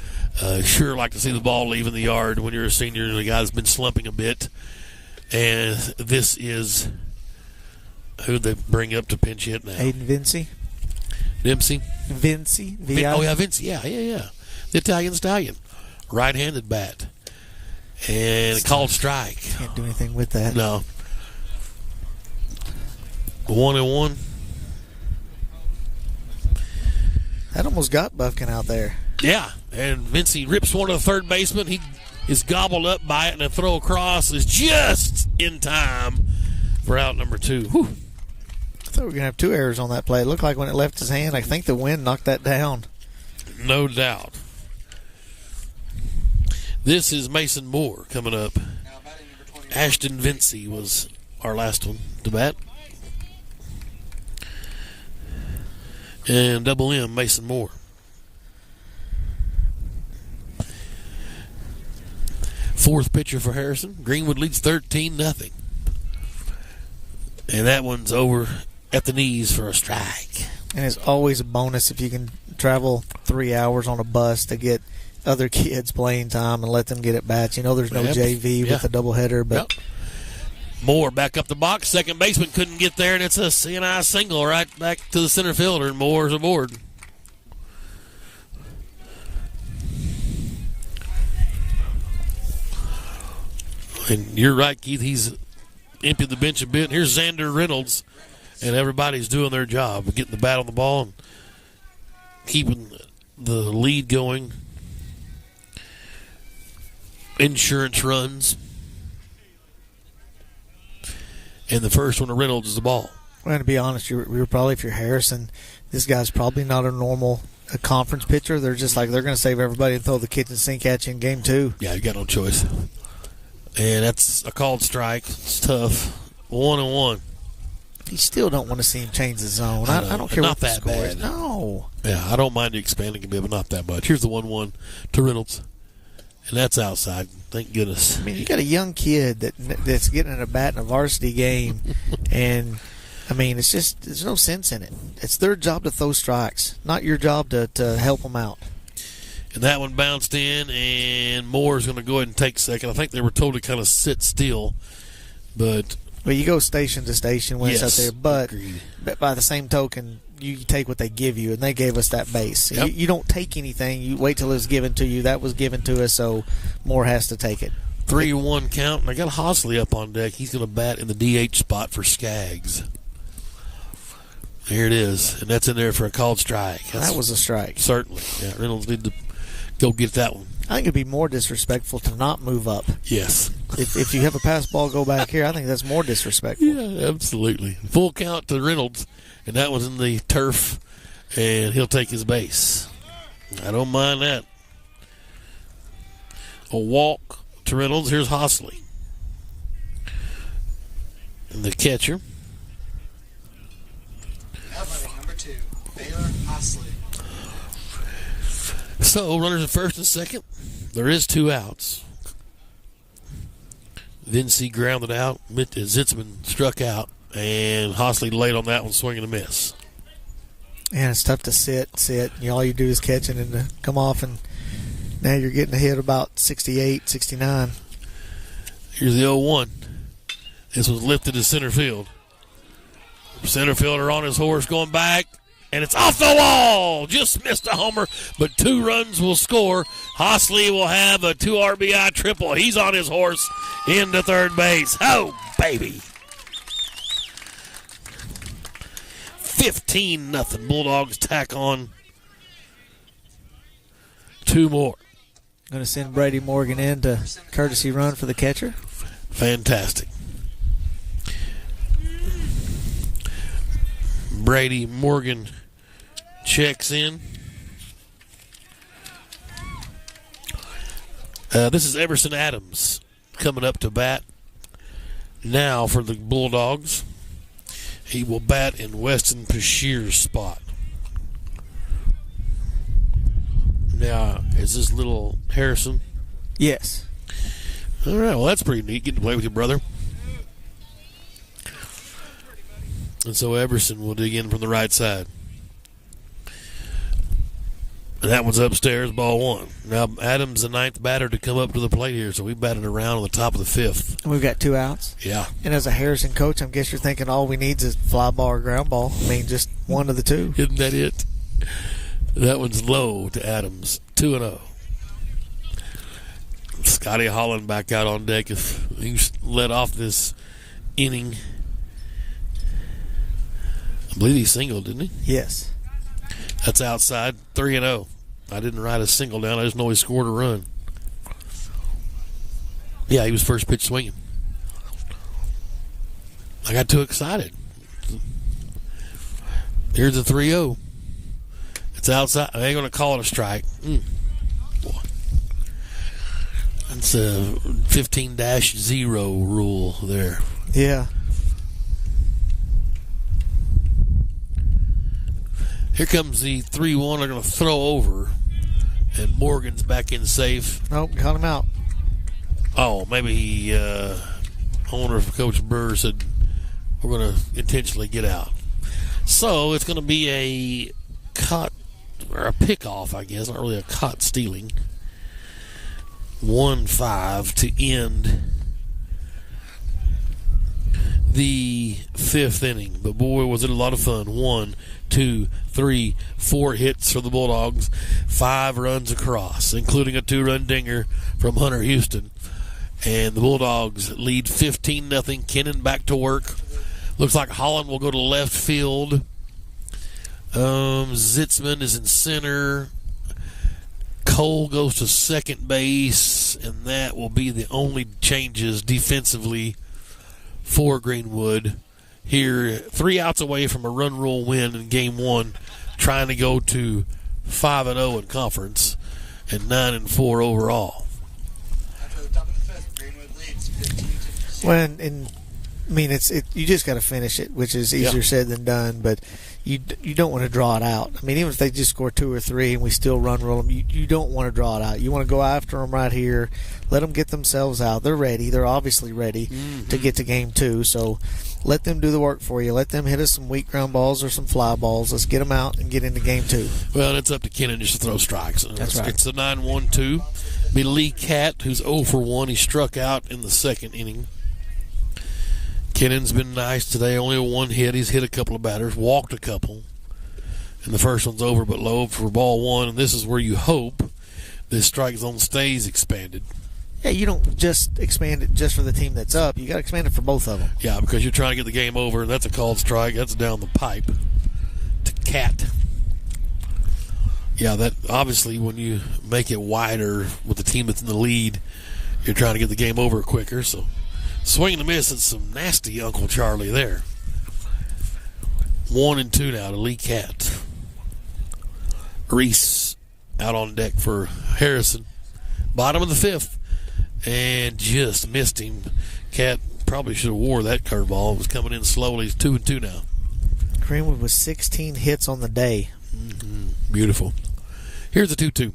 Sure like to see the ball leaving the yard when you're a senior and the guy's been slumping a bit. And this is who they bring up to pinch hit now. Aiden Vinci. Dempsey. Vinci. Oh, yeah, Vinci. Yeah. The Italian stallion. Right-handed bat. And a called strike. Can't do anything with that. No. 1-1. That almost got Buffkin out there. Yeah, and Vinci rips one to the third baseman. He is gobbled up by it, and a throw across is just in time for out number 2. Whew. I thought we were going to have 2 errors on that play. It looked like when it left his hand, I think the wind knocked that down. No doubt. This is Mason Moore coming up. Ashton Vinci was our last one to bat. And double M, Mason Moore. fourth pitcher for Harrison. Greenwood leads 13-0. And that one's over at the knees for a strike. And it's always a bonus if you can travel 3 hours on a bus to get other kids playing time and let them get at bats. You know, there's no JV with a doubleheader, but Moore back up the box. Second baseman couldn't get there, and it's a CNI single right back to the center fielder, and Moore's aboard. And you're right, Keith. He's emptied the bench a bit. Here's Xander Reynolds, and everybody's doing their job of getting the bat on the ball and keeping the lead going. Insurance runs. And the first one to Reynolds is the ball. Well, to be honest, you're probably, if you're Harrison, this guy's probably not a normal conference pitcher. They're just like, they're going to save everybody and throw the kitchen sink at you in game 2. Yeah, you got no choice. And that's a called strike. It's tough. 1-1. You still don't want to see him change the zone. I don't care not what the that score bad. is. No. Yeah, I don't mind you expanding a bit, but not that much. Here's the 1-1 to Reynolds. And that's outside. Thank goodness. I mean, you got a young kid that's getting a bat in a varsity game, and I mean, it's just there's no sense in it. It's their job to throw strikes, not your job to help them out. And that one bounced in, and Moore's going to go ahead and take second. I think they were told to kind of sit still, but you go station to station when it's out there. But by the same token, you take what they give you, and they gave us that base. Yep. You don't take anything. You wait till it's given to you. That was given to us, so Moore has to take it. 3-1 count, and I got Hosley up on deck. He's going to bat in the DH spot for Skaggs. Here it is, and that's in there for a called strike. That was a strike. Certainly. Yeah, Reynolds need to go get that one. I think it'd be more disrespectful to not move up. Yes. If you have a pass ball go back here, I think that's more disrespectful. Yeah, absolutely. Full count to Reynolds, and that was in the turf, and he'll take his base. I don't mind that. A walk to Reynolds. Here's Hosley. And the catcher. Now batting number 2, Baylor Hosley. So, runners at first and second. There is 2 outs. Vinci grounded out. Zitzman struck out. And Hosley laid on that one, swinging a miss. And it's tough to sit. All you do is catch it and come off, and now you're getting a hit about 68, 69. Here's the 0-1. This was lifted to center field. Center fielder on his horse going back. And it's off the wall. Just missed a homer, but 2 runs will score. Hosley will have a 2 RBI triple. He's on his horse into third base. Oh, baby. 15-0. Bulldogs tack on 2 more. Going to send Brady Morgan in to courtesy run for the catcher. Fantastic. Brady Morgan checks in. This is Everson Adams coming up to bat now for the Bulldogs. He will bat in Weston Pashir's spot. Now, is this little Harrison? Yes. All right, well, that's pretty neat. Getting to play with your brother. And so Everson will dig in from the right side. And that one's upstairs, ball 1. Now, Adams, the 9th batter to come up to the plate here, so we batted around on the top of the 5th. And we've got 2 outs. Yeah. And as a Harrison coach, I guess you're thinking all we need is fly ball or ground ball. I mean, just one of the 2. Isn't that it? That one's low to Adams. 2-0. Scotty Holland back out on deck. If he let off this inning, I believe he singled, didn't he? Yes. That's outside. 3-0. I didn't write a single down. I just know he scored a run. Yeah, he was first pitch swinging. I got too excited. Here's a 3-0. It's outside. I ain't going to call it a strike. Boy. That's a 15-0 rule there. Yeah. Here comes the 3-1. They're going to throw over, and Morgan's back in safe. Nope, got him out. Oh, maybe I wonder if Coach Burr said we're going to intentionally get out. So it's going to be a cut or a pick-off, I guess. Not really a caught stealing. 1-5 to end the fifth inning. But boy, was it a lot of fun. 1, 2, 3, 4 hits for the Bulldogs. 5 runs across, including a 2-run dinger from Hunter Houston. And the Bulldogs lead 15-0. Kennan back to work. Looks like Holland will go to left field. Zitzman is in center. Cole goes to second base, and that will be the only changes defensively for Greenwood. Here, 3 outs away from a run rule win in Game 1, trying to go to 5-0 in conference and 9-4 overall. After the top of the fifth, Greenwood leads 15-0. Well, you just got to finish it, which is easier said than done. But you don't want to draw it out. I mean, even if they just score 2 or 3 and we still run roll them, you don't want to draw it out. You want to go after them right here, let them get themselves out. They're ready. They're obviously ready to get to Game 2. So let them do the work for you. Let them hit us some weak ground balls or some fly balls. Let's get them out and get into Game 2. Well, it's up to Kennan just to throw strikes. That's right. It's a 9-1-2. Be Lee Catt, who's 0 for 1. He struck out in the second inning. Kennan's been nice today. Only a 1 hit. He's hit a couple of batters, walked a couple. And the first one's over but low for ball 1. And this is where you hope this strike zone stays expanded. Yeah, you don't just expand it just for the team that's up. You got to expand it for both of them. Yeah, because you're trying to get the game over, and that's a called strike. That's down the pipe to Cat. Yeah, that obviously when you make it wider with the team that's in the lead, you're trying to get the game over quicker. So swing and a miss, and some nasty Uncle Charlie there. 1-2 now to Lee Cat. Reese out on deck for Harrison. Bottom of the fifth. And just missed him. Cat probably should have wore that curveball. It was coming in slowly. He's 2-2 now. Greenwood with 16 hits on the day. Beautiful. Here's a 2-2.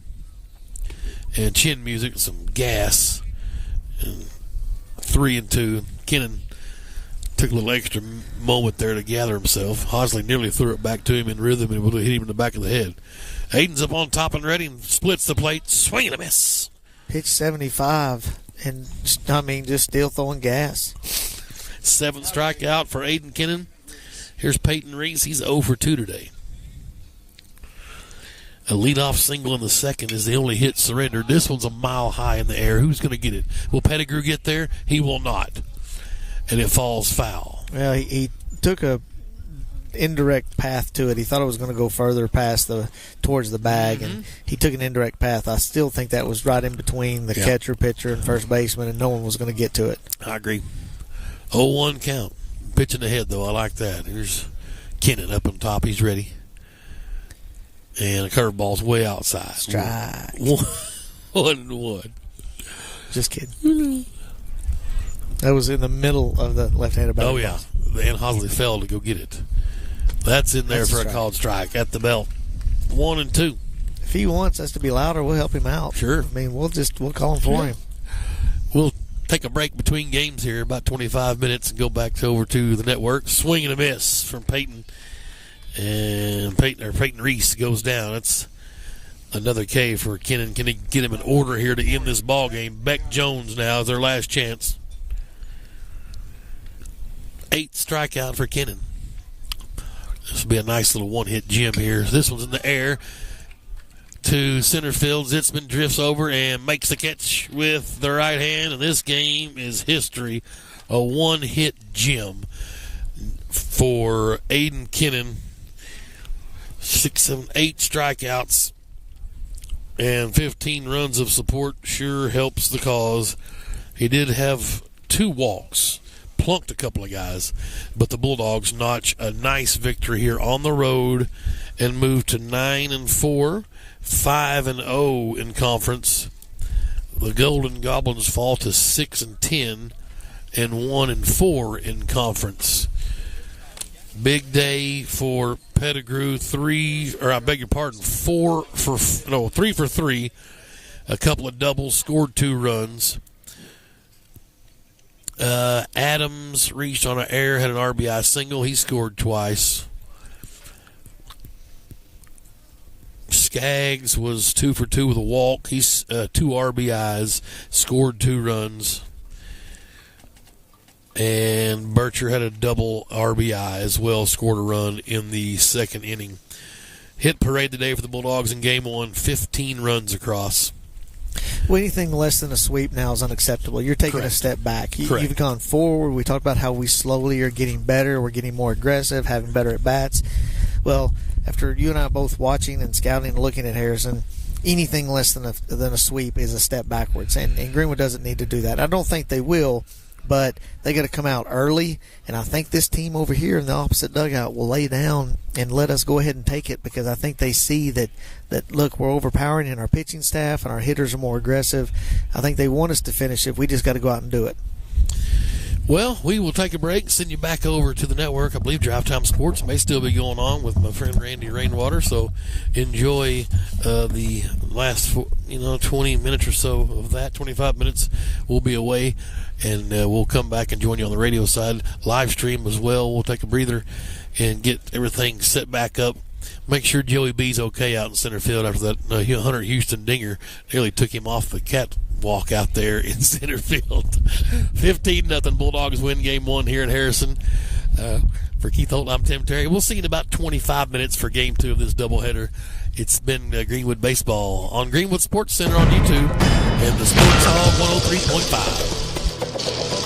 And chin music, some gas. And 3-2. Kennan took a little extra moment there to gather himself. Hosley nearly threw it back to him in rhythm and would have hit him in the back of the head. Aiden's up on top and ready and splits the plate. Swing and a miss. Pitch 75, and just still throwing gas. 7th strikeout for Aiden Kennan. Here's Peyton Reese. He's 0 for 2 today. A leadoff single in the second is the only hit surrendered. This one's a mile high in the air. Who's going to get it? Will Pettigrew get there? He will not. And it falls foul. Well, he took a indirect path to it. He thought it was going to go further towards the bag, and he took an indirect path. I still think that was right in between the catcher, pitcher, and first baseman, and no one was going to get to it. I agree. 0-1 count. Pitching ahead, though. I like that. Here's Kennan up on top. He's ready. And a curveball's way outside. Strike. 1-1. Just kidding. That was in the middle of the left-handed batter. Oh, yeah. And Hosley fell to go get it. That's in there for a called strike at the belt. 1-2. If he wants us to be louder, we'll help him out. Sure. I mean, we'll call him for him. We'll take a break between games here, about 25 minutes, and go back over to the network. Swing and a miss from Peyton. And Peyton Reese goes down. That's another K for Kennan. Can he get him in order here to end this ball game? Beck Jones now is their last chance. 8th strikeout for Kennan. This will be a nice little one-hit gem here. This one's in the air to center field. Zitzman drifts over and makes the catch with the right hand, and this game is history. A one-hit gem for Aiden Kennan. 6, 7, 8 strikeouts and 15 runs of support sure helps the cause. He did have 2 walks. Plunked a couple of guys, but the Bulldogs notch a nice victory here on the road and move to 9-4, 5-0 in conference. The Golden Goblins fall to 6-10 and 1-4 in conference. Big day for Pettigrew. 3 for 3. A couple of doubles, scored 2 runs. Adams reached on an error, had an RBI single. He scored twice. Skaggs was 2 for 2 with a walk. He's 2 RBIs, scored 2 runs. And Bircher had a double RBI as well, scored a run in the second inning. Hit parade today for the Bulldogs in Game 1, 15 runs across. Well, anything less than a sweep now is unacceptable. You're taking a step back. You've gone forward. We talked about how we slowly are getting better. We're getting more aggressive, having better at-bats. Well, after you and I both watching and scouting and looking at Harrison, anything less than a sweep is a step backwards. And Greenwood doesn't need to do that. I don't think they will, but they got to come out early. And I think this team over here in the opposite dugout will lay down and let us go ahead and take it, because I think they see that look, we're overpowering in our pitching staff and our hitters are more aggressive. I think they want us to finish it. We just got to go out and do it. Well, we will take a break and send you back over to the network. I believe Drive Time Sports may still be going on with my friend Randy Rainwater, so enjoy the last 20 minutes or so of that. 25 minutes we'll be away, and we'll come back and join you on the radio side. Live stream as well. We'll take a breather and get everything set back up. Make sure Joey B's okay out in center field after that Hunter Houston dinger nearly took him off the catwalk out there in center field. 15-0 Bulldogs win Game 1 here in Harrison. For Keith Holt, I'm Tim Terry. We'll see you in about 25 minutes for Game 2 of this doubleheader. It's been Greenwood Baseball on Greenwood Sports Center on YouTube and the Sports Hall 103.5.